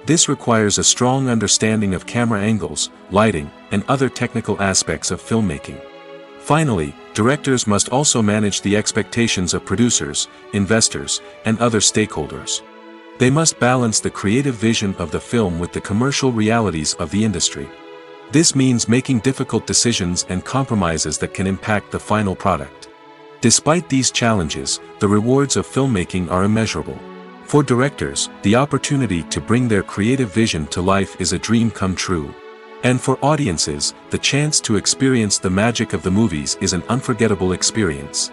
This requires a strong understanding of camera angles, lighting, and other technical aspects of filmmaking. Finally, directors must also manage the expectations of producers, investors, and other stakeholders. They must balance the creative vision of the film with the commercial realities of the industry. This means making difficult decisions and compromises that can impact the final product. Despite these challenges, the rewards of filmmaking are immeasurable. For directors, the opportunity to bring their creative vision to life is a dream come true. And for audiences, the chance to experience the magic of the movies is an unforgettable experience.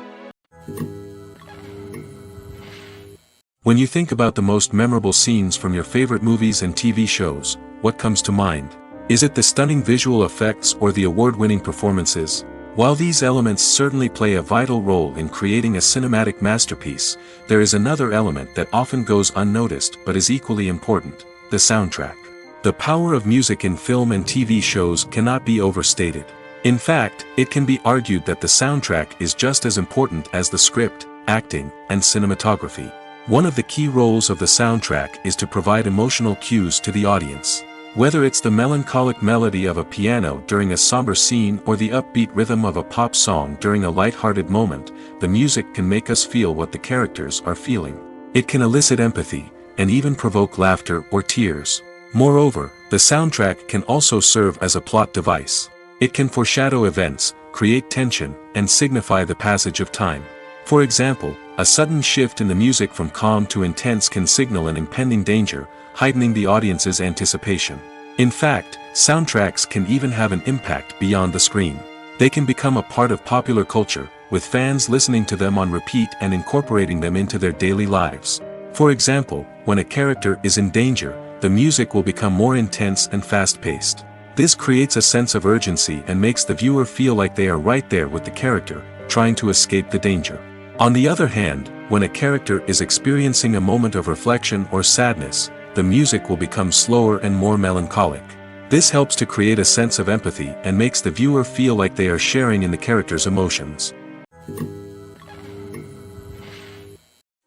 When you think about the most memorable scenes from your favorite movies and TV shows, what comes to mind? Is it the stunning visual effects or the award-winning performances? While these elements certainly play a vital role in creating a cinematic masterpiece, there is another element that often goes unnoticed but is equally important: the soundtrack. The power of music in film and TV shows cannot be overstated. In fact, it can be argued that the soundtrack is just as important as the script, acting, and cinematography. One of the key roles of the soundtrack is to provide emotional cues to the audience. Whether it's the melancholic melody of a piano during a somber scene or the upbeat rhythm of a pop song during a light-hearted moment, the music can make us feel what the characters are feeling. It can elicit empathy, and even provoke laughter or tears. Moreover, the soundtrack can also serve as a plot device. It can foreshadow events, create tension, and signify the passage of time. For example, a sudden shift in the music from calm to intense can signal an impending danger, heightening the audience's anticipation. In fact, soundtracks can even have an impact beyond the screen. They can become a part of popular culture, with fans listening to them on repeat and incorporating them into their daily lives. For example, when a character is in danger, the music will become more intense and fast-paced. This creates a sense of urgency and makes the viewer feel like they are right there with the character, trying to escape the danger. On the other hand, when a character is experiencing a moment of reflection or sadness, the music will become slower and more melancholic. This helps to create a sense of empathy and makes the viewer feel like they are sharing in the character's emotions.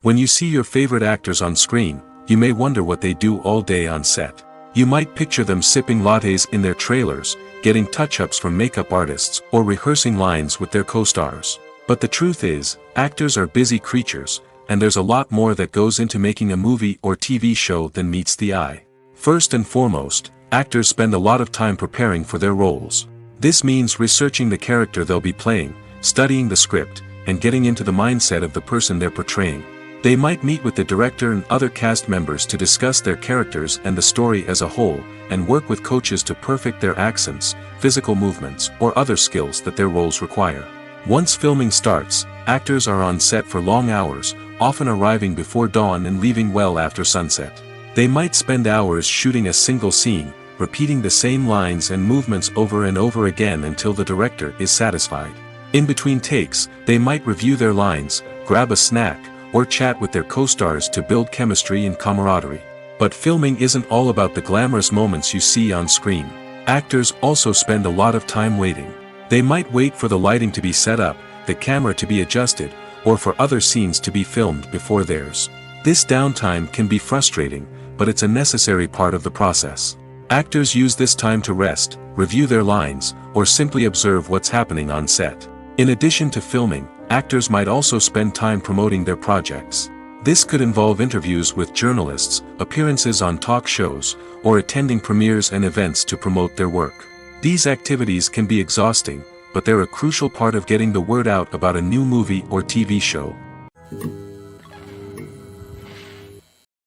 When you see your favorite actors on screen, you may wonder what they do all day on set. You might picture them sipping lattes in their trailers, getting touch-ups from makeup artists, or rehearsing lines with their co-stars. But the truth is, actors are busy creatures, and there's a lot more that goes into making a movie or TV show than meets the eye. First and foremost, actors spend a lot of time preparing for their roles. This means researching the character they'll be playing, studying the script, and getting into the mindset of the person they're portraying. They might meet with the director and other cast members to discuss their characters and the story as a whole, and work with coaches to perfect their accents, physical movements, or other skills that their roles require. Once filming starts, actors are on set for long hours, often arriving before dawn and leaving well after sunset. They might spend hours shooting a single scene, repeating the same lines and movements over and over again until the director is satisfied. In between takes, they might review their lines, grab a snack, or chat with their co-stars to build chemistry and camaraderie. But filming isn't all about the glamorous moments you see on screen. Actors also spend a lot of time waiting. They might wait for the lighting to be set up, the camera to be adjusted, or for other scenes to be filmed before theirs. This downtime can be frustrating, but it's a necessary part of the process. Actors use this time to rest, review their lines, or simply observe what's happening on set. In addition to filming, actors might also spend time promoting their projects. This could involve interviews with journalists, appearances on talk shows, or attending premieres and events to promote their work. These activities can be exhausting, but they're a crucial part of getting the word out about a new movie or TV show.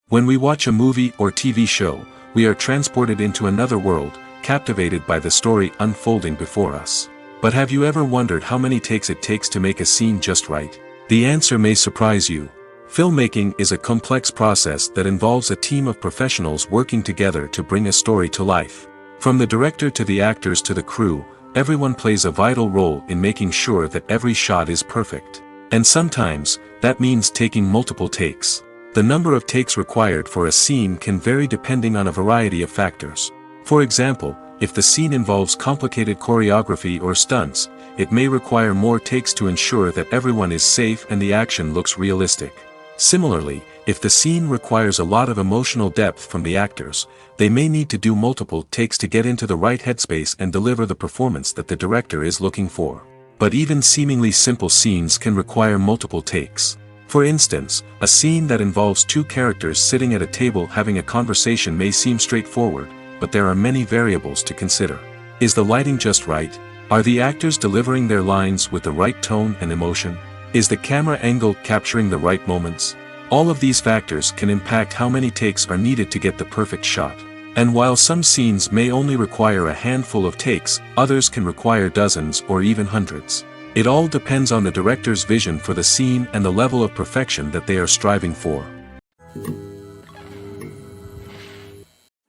When we watch a movie or TV show, we are transported into another world, captivated by the story unfolding before us. But have you ever wondered how many takes it takes to make a scene just right? The answer may surprise you. Filmmaking is a complex process that involves a team of professionals working together to bring a story to life. From the director to the actors to the crew, everyone plays a vital role in making sure that every shot is perfect. And sometimes, that means taking multiple takes. The number of takes required for a scene can vary depending on a variety of factors. For example, if the scene involves complicated choreography or stunts, it may require more takes to ensure that everyone is safe and the action looks realistic. Similarly, if the scene requires a lot of emotional depth from the actors, they may need to do multiple takes to get into the right headspace and deliver the performance that the director is looking for. But even seemingly simple scenes can require multiple takes. For instance, a scene that involves two characters sitting at a table having a conversation may seem straightforward, but there are many variables to consider. Is the lighting just right? Are the actors delivering their lines with the right tone and emotion? Is the camera angle capturing the right moments? All of these factors can impact how many takes are needed to get the perfect shot. And while some scenes may only require a handful of takes, others can require dozens or even hundreds. It all depends on the director's vision for the scene and the level of perfection that they are striving for.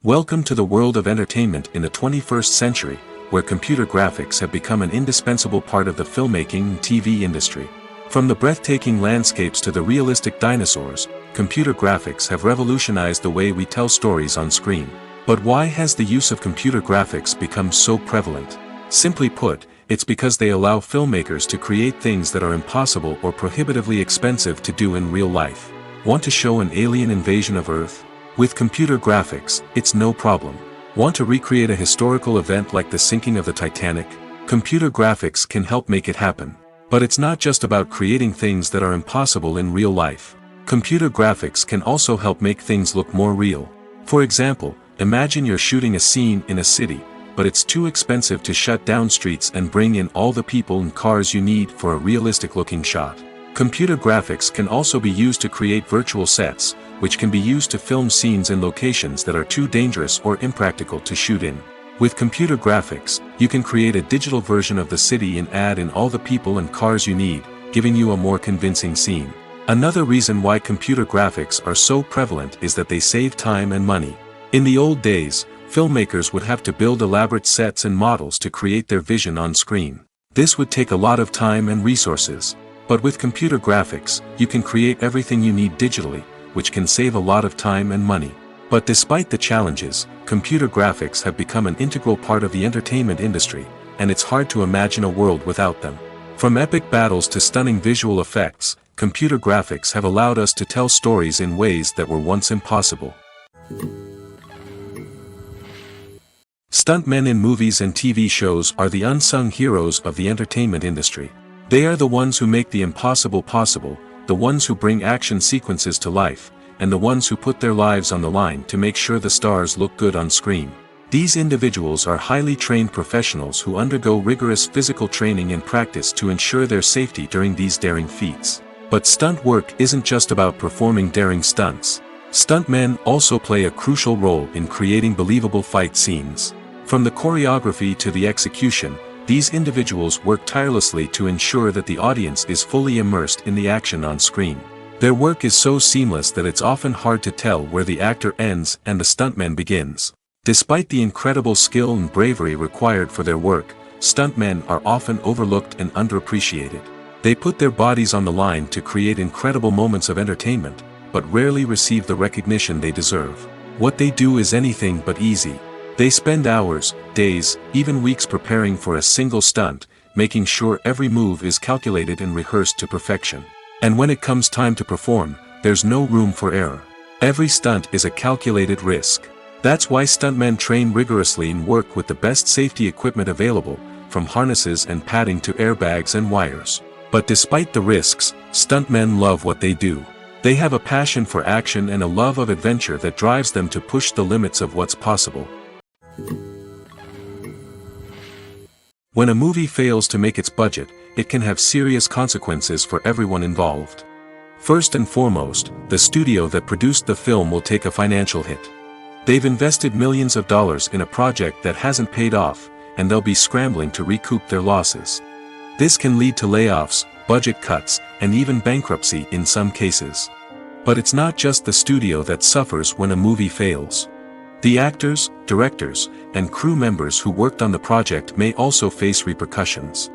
Welcome to the world of entertainment in the 21st century, where computer graphics have become an indispensable part of the filmmaking and TV industry. From the breathtaking landscapes to the realistic dinosaurs, computer graphics have revolutionized the way we tell stories on screen. But why has the use of computer graphics become so prevalent? Simply put, it's because they allow filmmakers to create things that are impossible or prohibitively expensive to do in real life. Want to show an alien invasion of Earth? With computer graphics, it's no problem. Want to recreate a historical event like the sinking of the Titanic? Computer graphics can help make it happen. But it's not just about creating things that are impossible in real life. Computer graphics can also help make things look more real. For example, imagine you're shooting a scene in a city, but it's too expensive to shut down streets and bring in all the people and cars you need for a realistic-looking shot. Computer graphics can also be used to create virtual sets, which can be used to film scenes in locations that are too dangerous or impractical to shoot in. With computer graphics, you can create a digital version of the city and add in all the people and cars you need, giving you a more convincing scene. Another reason why computer graphics are so prevalent is that they save time and money. In the old days, filmmakers would have to build elaborate sets and models to create their vision on screen. This would take a lot of time and resources. But with computer graphics, you can create everything you need digitally, which can save a lot of time and money. But despite the challenges, computer graphics have become an integral part of the entertainment industry, and it's hard to imagine a world without them. From epic battles to stunning visual effects, computer graphics have allowed us to tell stories in ways that were once impossible. Stuntmen in movies and TV shows are the unsung heroes of the entertainment industry. They are the ones who make the impossible possible, the ones who bring action sequences to life, and the ones who put their lives on the line to make sure the stars look good on screen. These individuals are highly trained professionals who undergo rigorous physical training and practice to ensure their safety during these daring feats. But stunt work isn't just about performing daring stunts. Stuntmen also play a crucial role in creating believable fight scenes. From the choreography to the execution, these individuals work tirelessly to ensure that the audience is fully immersed in the action on screen. Their work is so seamless that it's often hard to tell where the actor ends and the stuntman begins. Despite the incredible skill and bravery required for their work, stuntmen are often overlooked and underappreciated. They put their bodies on the line to create incredible moments of entertainment, but rarely receive the recognition they deserve. What they do is anything but easy. They spend hours, days, even weeks preparing for a single stunt, making sure every move is calculated and rehearsed to perfection. And when it comes time to perform, there's no room for error. Every stunt is a calculated risk. That's why stuntmen train rigorously and work with the best safety equipment available, from harnesses and padding to airbags and wires. But despite the risks, stuntmen love what they do. They have a passion for action and a love of adventure that drives them to push the limits of what's possible. When a movie fails to make its budget, it can have serious consequences for everyone involved. First and foremost, the studio that produced the film will take a financial hit. They've invested millions of dollars in a project that hasn't paid off, and they'll be scrambling to recoup their losses. This can lead to layoffs, budget cuts, and even bankruptcy in some cases. But it's not just the studio that suffers when a movie fails. The actors, directors, and crew members who worked on the project may also face repercussions.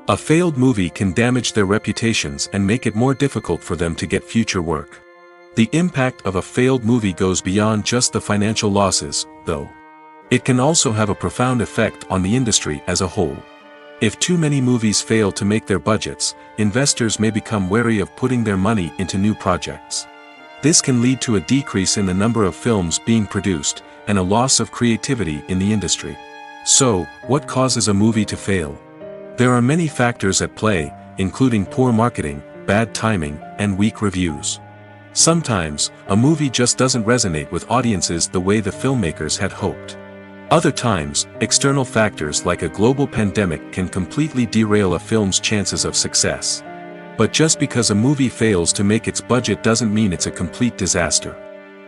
A failed movie can damage their reputations and make it more difficult for them to get future work. The impact of a failed movie goes beyond just the financial losses, though. It can also have a profound effect on the industry as a whole. If too many movies fail to make their budgets, investors may become wary of putting their money into new projects. This can lead to a decrease in the number of films being produced, and a loss of creativity in the industry. So, what causes a movie to fail? There are many factors at play, including poor marketing, bad timing, and weak reviews. Sometimes, a movie just doesn't resonate with audiences the way the filmmakers had hoped. Other times, external factors like a global pandemic can completely derail a film's chances of success. But just because a movie fails to make its budget doesn't mean it's a complete disaster.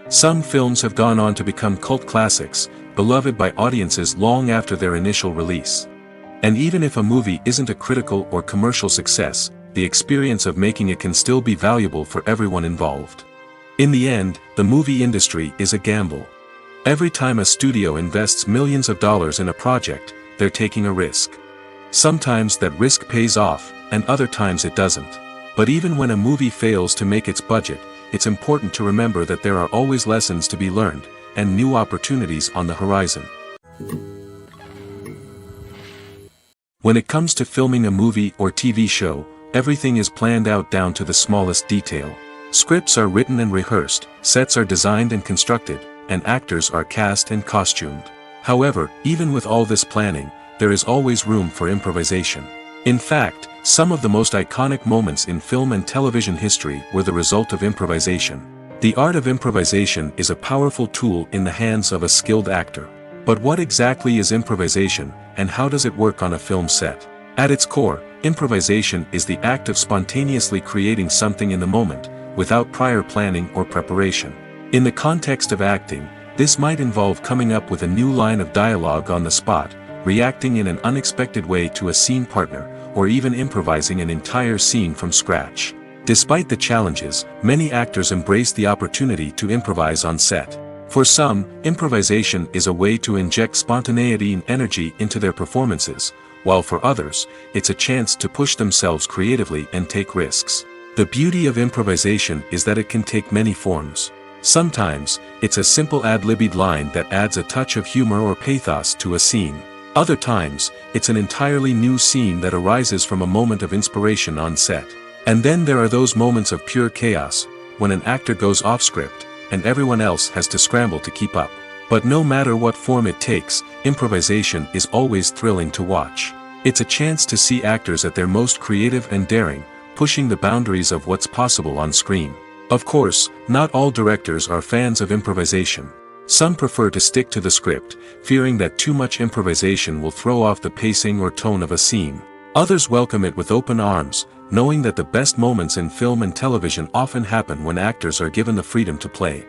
Some films have gone on to become cult classics, beloved by audiences long after their initial release. And even if a movie isn't a critical or commercial success, the experience of making it can still be valuable for everyone involved. In the end, the movie industry is a gamble. Every time a studio invests millions of dollars in a project, they're taking a risk. Sometimes that risk pays off, and other times it doesn't. But even when a movie fails to make its budget, it's important to remember that there are always lessons to be learned, and new opportunities on the horizon. When it comes to filming a movie or TV show, everything is planned out down to the smallest detail. Scripts are written and rehearsed, sets are designed and constructed, and actors are cast and costumed. However, even with all this planning, there is always room for improvisation. In fact, some of the most iconic moments in film and television history were the result of improvisation. The art of improvisation is a powerful tool in the hands of a skilled actor. But what exactly is improvisation, and how does it work on a film set? At its core, improvisation is the act of spontaneously creating something in the moment, without prior planning or preparation. In the context of acting, this might involve coming up with a new line of dialogue on the spot, reacting in an unexpected way to a scene partner, or even improvising an entire scene from scratch. Despite the challenges, many actors embrace the opportunity to improvise on set. For some, improvisation is a way to inject spontaneity and energy into their performances, while for others, it's a chance to push themselves creatively and take risks. The beauty of improvisation is that it can take many forms. Sometimes, it's a simple ad-libbed line that adds a touch of humor or pathos to a scene. Other times, it's an entirely new scene that arises from a moment of inspiration on set. And then there are those moments of pure chaos, when an actor goes off script, and everyone else has to scramble to keep up. But no matter what form it takes, improvisation is always thrilling to watch. It's a chance to see actors at their most creative and daring, pushing the boundaries of what's possible on screen. Of course, not all directors are fans of improvisation. Some prefer to stick to the script, fearing that too much improvisation will throw off the pacing or tone of a scene. Others welcome it with open arms, knowing that the best moments in film and television often happen when actors are given the freedom to play.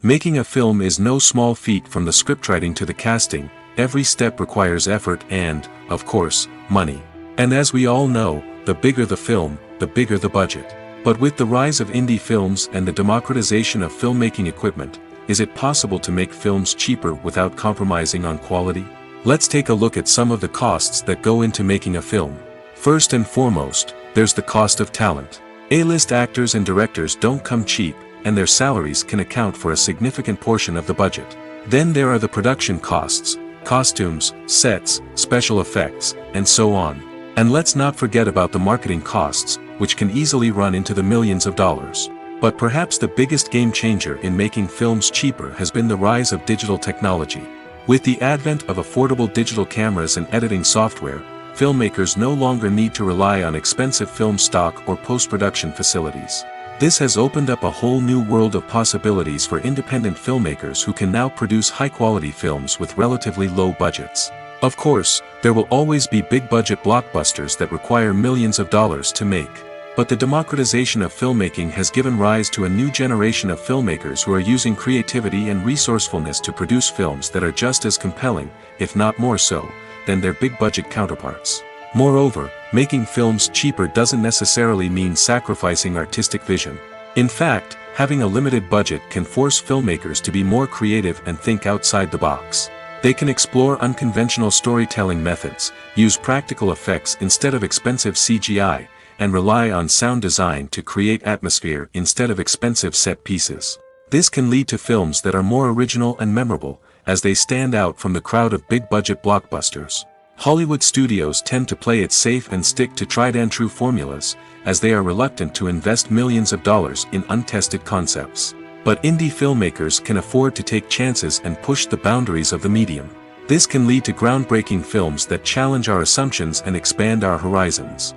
Making a film is no small feat. From the scriptwriting to the casting, every step requires effort and, of course, money. And as we all know, the bigger the film, the bigger the budget. But with the rise of indie films and the democratization of filmmaking equipment, is it possible to make films cheaper without compromising on quality? Let's take a look at some of the costs that go into making a film. First and foremost, there's the cost of talent. A-list actors and directors don't come cheap, and their salaries can account for a significant portion of the budget. Then there are the production costs, costumes, sets, special effects, and so on. And let's not forget about the marketing costs, which can easily run into the millions of dollars. But perhaps the biggest game changer in making films cheaper has been the rise of digital technology. With the advent of affordable digital cameras and editing software, filmmakers no longer need to rely on expensive film stock or post-production facilities. This has opened up a whole new world of possibilities for independent filmmakers who can now produce high-quality films with relatively low budgets. Of course, there will always be big-budget blockbusters that require millions of dollars to make. But the democratization of filmmaking has given rise to a new generation of filmmakers who are using creativity and resourcefulness to produce films that are just as compelling, if not more so, than their big-budget counterparts. Moreover, making films cheaper doesn't necessarily mean sacrificing artistic vision. In fact, having a limited budget can force filmmakers to be more creative and think outside the box. They can explore unconventional storytelling methods, use practical effects instead of expensive CGI, and rely on sound design to create atmosphere instead of expensive set pieces. This can lead to films that are more original and memorable, as they stand out from the crowd of big-budget blockbusters. Hollywood studios tend to play it safe and stick to tried-and-true formulas, as they are reluctant to invest millions of dollars in untested concepts. But indie filmmakers can afford to take chances and push the boundaries of the medium. This can lead to groundbreaking films that challenge our assumptions and expand our horizons.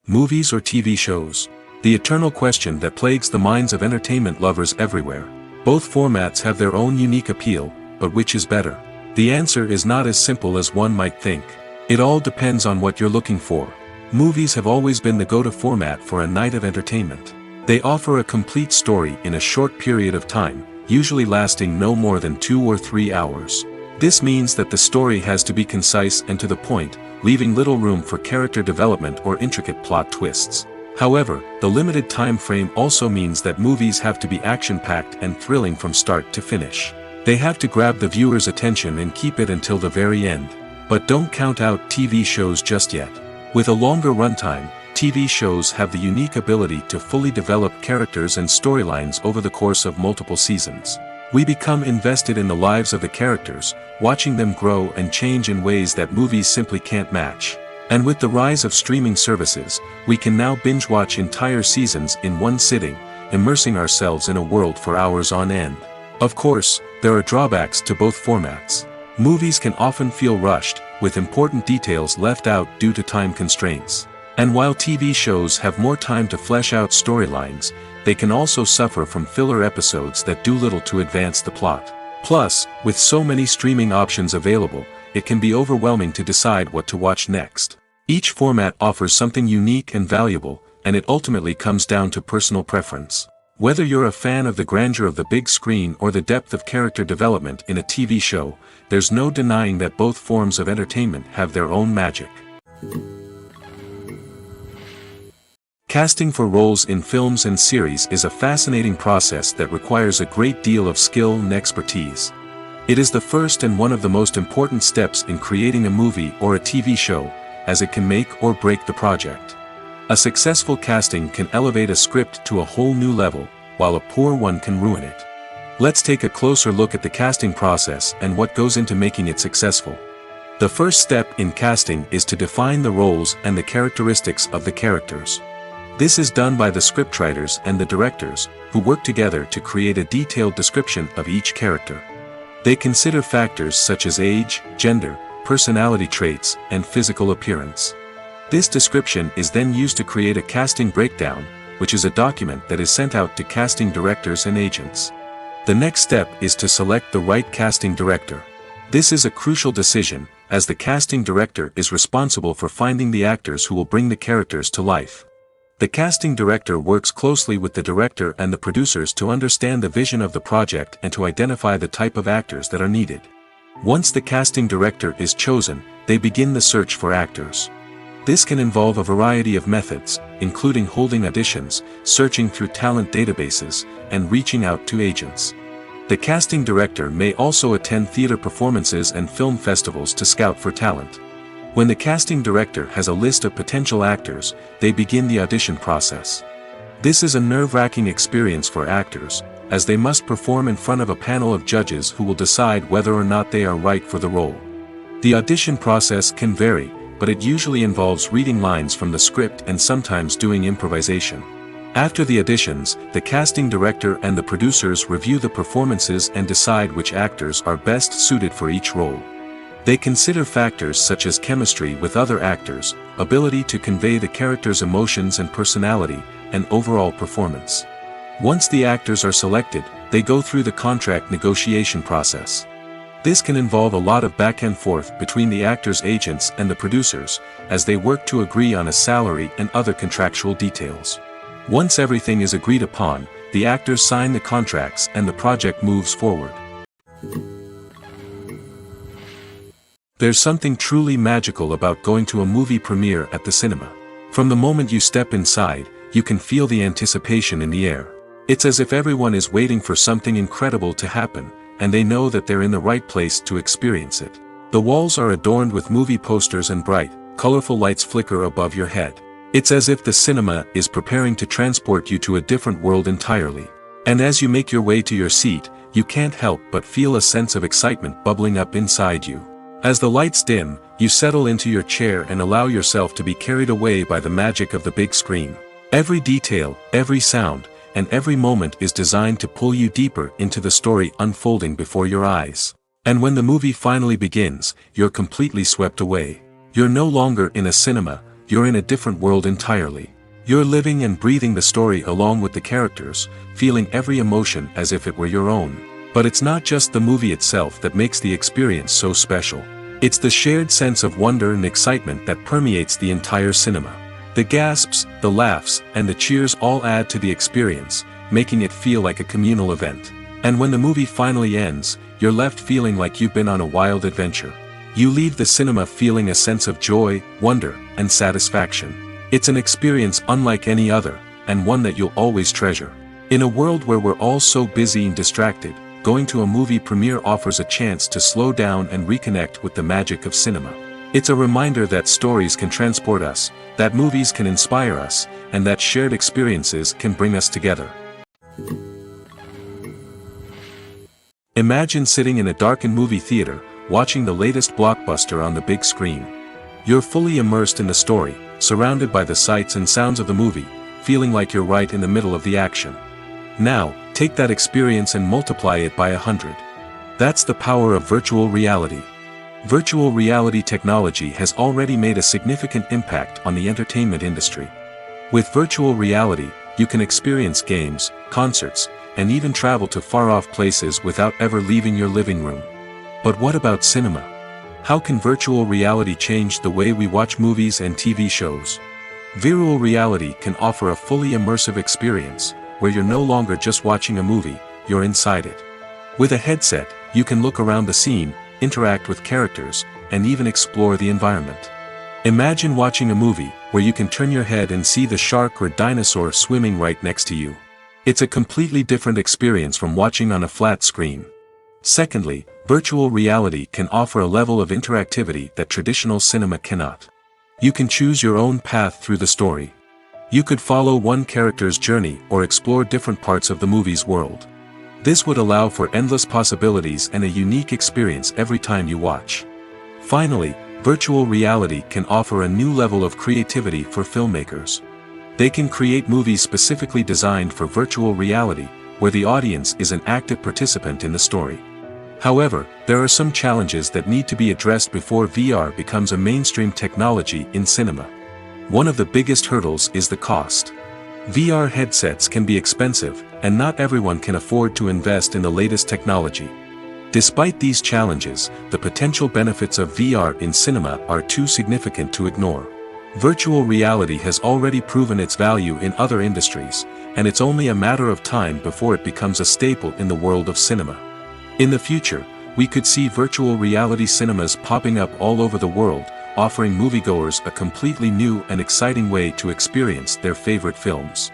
Movies or TV shows? The eternal question that plagues the minds of entertainment lovers everywhere. Both formats have their own unique appeal, but which is better? The answer is not as simple as one might think. It all depends on what you're looking for. Movies have always been the go-to format for a night of entertainment. They offer a complete story in a short period of time, usually lasting no more than 2 or 3 hours. This means that the story has to be concise and to the point, leaving little room for character development or intricate plot twists. However, the limited time frame also means that movies have to be action-packed and thrilling from start to finish. They have to grab the viewer's attention and keep it until the very end. But don't count out TV shows just yet. With a longer runtime, TV shows have the unique ability to fully develop characters and storylines over the course of multiple seasons. We become invested in the lives of the characters, watching them grow and change in ways that movies simply can't match. And with the rise of streaming services, we can now binge-watch entire seasons in one sitting, immersing ourselves in a world for hours on end. Of course, there are drawbacks to both formats. Movies can often feel rushed, with important details left out due to time constraints. And while TV shows have more time to flesh out storylines, they can also suffer from filler episodes that do little to advance the plot. Plus, with so many streaming options available, it can be overwhelming to decide what to watch next. Each format offers something unique and valuable, and it ultimately comes down to personal preference. Whether you're a fan of the grandeur of the big screen or the depth of character development in a TV show, there's no denying that both forms of entertainment have their own magic. Casting for roles in films and series is a fascinating process that requires a great deal of skill and expertise. It is the first and one of the most important steps in creating a movie or a TV show, as it can make or break the project. A successful casting can elevate a script to a whole new level, while a poor one can ruin it. Let's take a closer look at the casting process and what goes into making it successful. The first step in casting is to define the roles and the characteristics of the characters. This is done by the scriptwriters and the directors, who work together to create a detailed description of each character. They consider factors such as age, gender, personality traits, and physical appearance. This description is then used to create a casting breakdown, which is a document that is sent out to casting directors and agents. The next step is to select the right casting director. This is a crucial decision, as the casting director is responsible for finding the actors who will bring the characters to life. The casting director works closely with the director and the producers to understand the vision of the project and to identify the type of actors that are needed. Once the casting director is chosen, they begin the search for actors. This can involve a variety of methods, including holding auditions, searching through talent databases, and reaching out to agents. The casting director may also attend theater performances and film festivals to scout for talent. When the casting director has a list of potential actors, they begin the audition process. This is a nerve-wracking experience for actors, as they must perform in front of a panel of judges who will decide whether or not they are right for the role. The audition process can vary, but it usually involves reading lines from the script and sometimes doing improvisation. After the auditions, the casting director and the producers review the performances and decide which actors are best suited for each role. They consider factors such as chemistry with other actors, ability to convey the character's emotions and personality, and overall performance. Once the actors are selected, they go through the contract negotiation process. This can involve a lot of back and forth between the actors' agents and the producers, as they work to agree on a salary and other contractual details. Once everything is agreed upon, the actors sign the contracts and the project moves forward. There's something truly magical about going to a movie premiere at the cinema. From the moment you step inside, you can feel the anticipation in the air. It's as if everyone is waiting for something incredible to happen, and they know that they're in the right place to experience it. The walls are adorned with movie posters and bright, colorful lights flicker above your head. It's as if the cinema is preparing to transport you to a different world entirely. And as you make your way to your seat, you can't help but feel a sense of excitement bubbling up inside you. As the lights dim, you settle into your chair and allow yourself to be carried away by the magic of the big screen. Every detail, every sound, and every moment is designed to pull you deeper into the story unfolding before your eyes. And when the movie finally begins, you're completely swept away. You're no longer in a cinema, you're in a different world entirely. You're living and breathing the story along with the characters, feeling every emotion as if it were your own. But it's not just the movie itself that makes the experience so special. It's the shared sense of wonder and excitement that permeates the entire cinema. The gasps, the laughs, and the cheers all add to the experience, making it feel like a communal event. And when the movie finally ends, you're left feeling like you've been on a wild adventure. You leave the cinema feeling a sense of joy, wonder, and satisfaction. It's an experience unlike any other, and one that you'll always treasure. In a world where we're all so busy and distracted, going to a movie premiere offers a chance to slow down and reconnect with the magic of cinema. It's a reminder that stories can transport us, that movies can inspire us, and that shared experiences can bring us together. Imagine sitting in a darkened movie theater, watching the latest blockbuster on the big screen. You're fully immersed in the story, surrounded by the sights and sounds of the movie, feeling like you're right in the middle of the action. Now, take that experience and multiply it by 100. That's the power of virtual reality. Virtual reality technology has already made a significant impact on the entertainment industry. With virtual reality, you can experience games, concerts, and even travel to far-off places without ever leaving your living room. But what about cinema? How can virtual reality change the way we watch movies and TV shows? Virtual reality can offer a fully immersive experience, where you're no longer just watching a movie, you're inside it. With a headset, you can look around the scene, interact with characters, and even explore the environment. Imagine watching a movie, where you can turn your head and see the shark or dinosaur swimming right next to you. It's a completely different experience from watching on a flat screen. Secondly, virtual reality can offer a level of interactivity that traditional cinema cannot. You can choose your own path through the story. You could follow one character's journey or explore different parts of the movie's world. This would allow for endless possibilities and a unique experience every time you watch. Finally, virtual reality can offer a new level of creativity for filmmakers. They can create movies specifically designed for virtual reality, where the audience is an active participant in the story. However, there are some challenges that need to be addressed before VR becomes a mainstream technology in cinema. One of the biggest hurdles is the cost. VR headsets can be expensive, and not everyone can afford to invest in the latest technology. Despite these challenges, the potential benefits of VR in cinema are too significant to ignore. Virtual reality has already proven its value in other industries, and it's only a matter of time before it becomes a staple in the world of cinema. In the future, we could see virtual reality cinemas popping up all over the world, offering moviegoers a completely new and exciting way to experience their favorite films.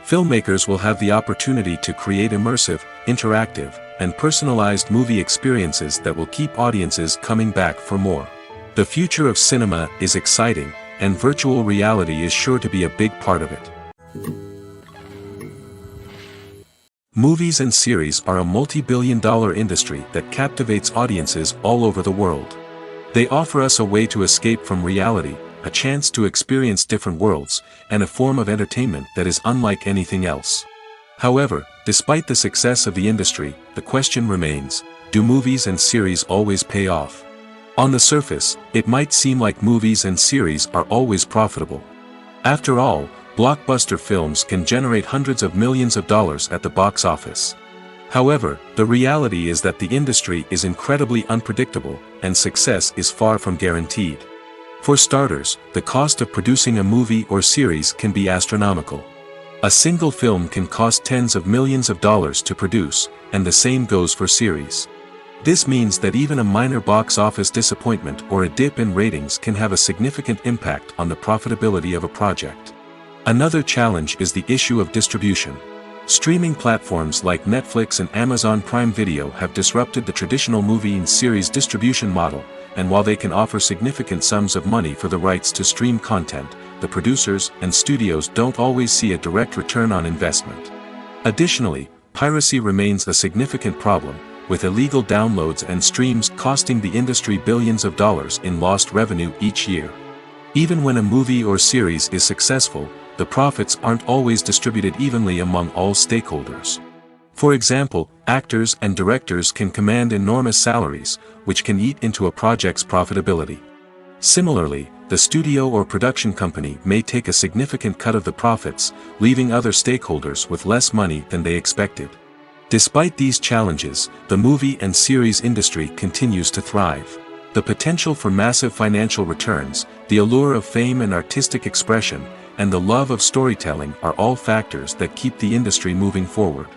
Filmmakers will have the opportunity to create immersive, interactive, and personalized movie experiences that will keep audiences coming back for more. The future of cinema is exciting, and virtual reality is sure to be a big part of it. Movies and series are a multi-billion-dollar industry that captivates audiences all over the world. They offer us a way to escape from reality, a chance to experience different worlds, and a form of entertainment that is unlike anything else. However, despite the success of the industry, the question remains, do movies and series always pay off? On the surface, it might seem like movies and series are always profitable. After all, blockbuster films can generate hundreds of millions of dollars at the box office. However, the reality is that the industry is incredibly unpredictable, and success is far from guaranteed. For starters, the cost of producing a movie or series can be astronomical. A single film can cost tens of millions of dollars to produce, and the same goes for series. This means that even a minor box office disappointment or a dip in ratings can have a significant impact on the profitability of a project. Another challenge is the issue of distribution. Streaming platforms like Netflix and Amazon Prime Video have disrupted the traditional movie and series distribution model, and while they can offer significant sums of money for the rights to stream content, the producers and studios don't always see a direct return on investment. Additionally, piracy remains a significant problem, with illegal downloads and streams costing the industry billions of dollars in lost revenue each year. Even when a movie or series is successful, the profits aren't always distributed evenly among all stakeholders. For example, actors and directors can command enormous salaries, which can eat into a project's profitability. Similarly, the studio or production company may take a significant cut of the profits, leaving other stakeholders with less money than they expected. Despite these challenges, the movie and series industry continues to thrive. The potential for massive financial returns, the allure of fame and artistic expression, and the love of storytelling are all factors that keep the industry moving forward.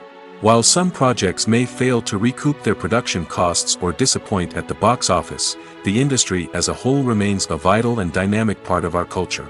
While some projects may fail to recoup their production costs or disappoint at the box office, the industry as a whole remains a vital and dynamic part of our culture.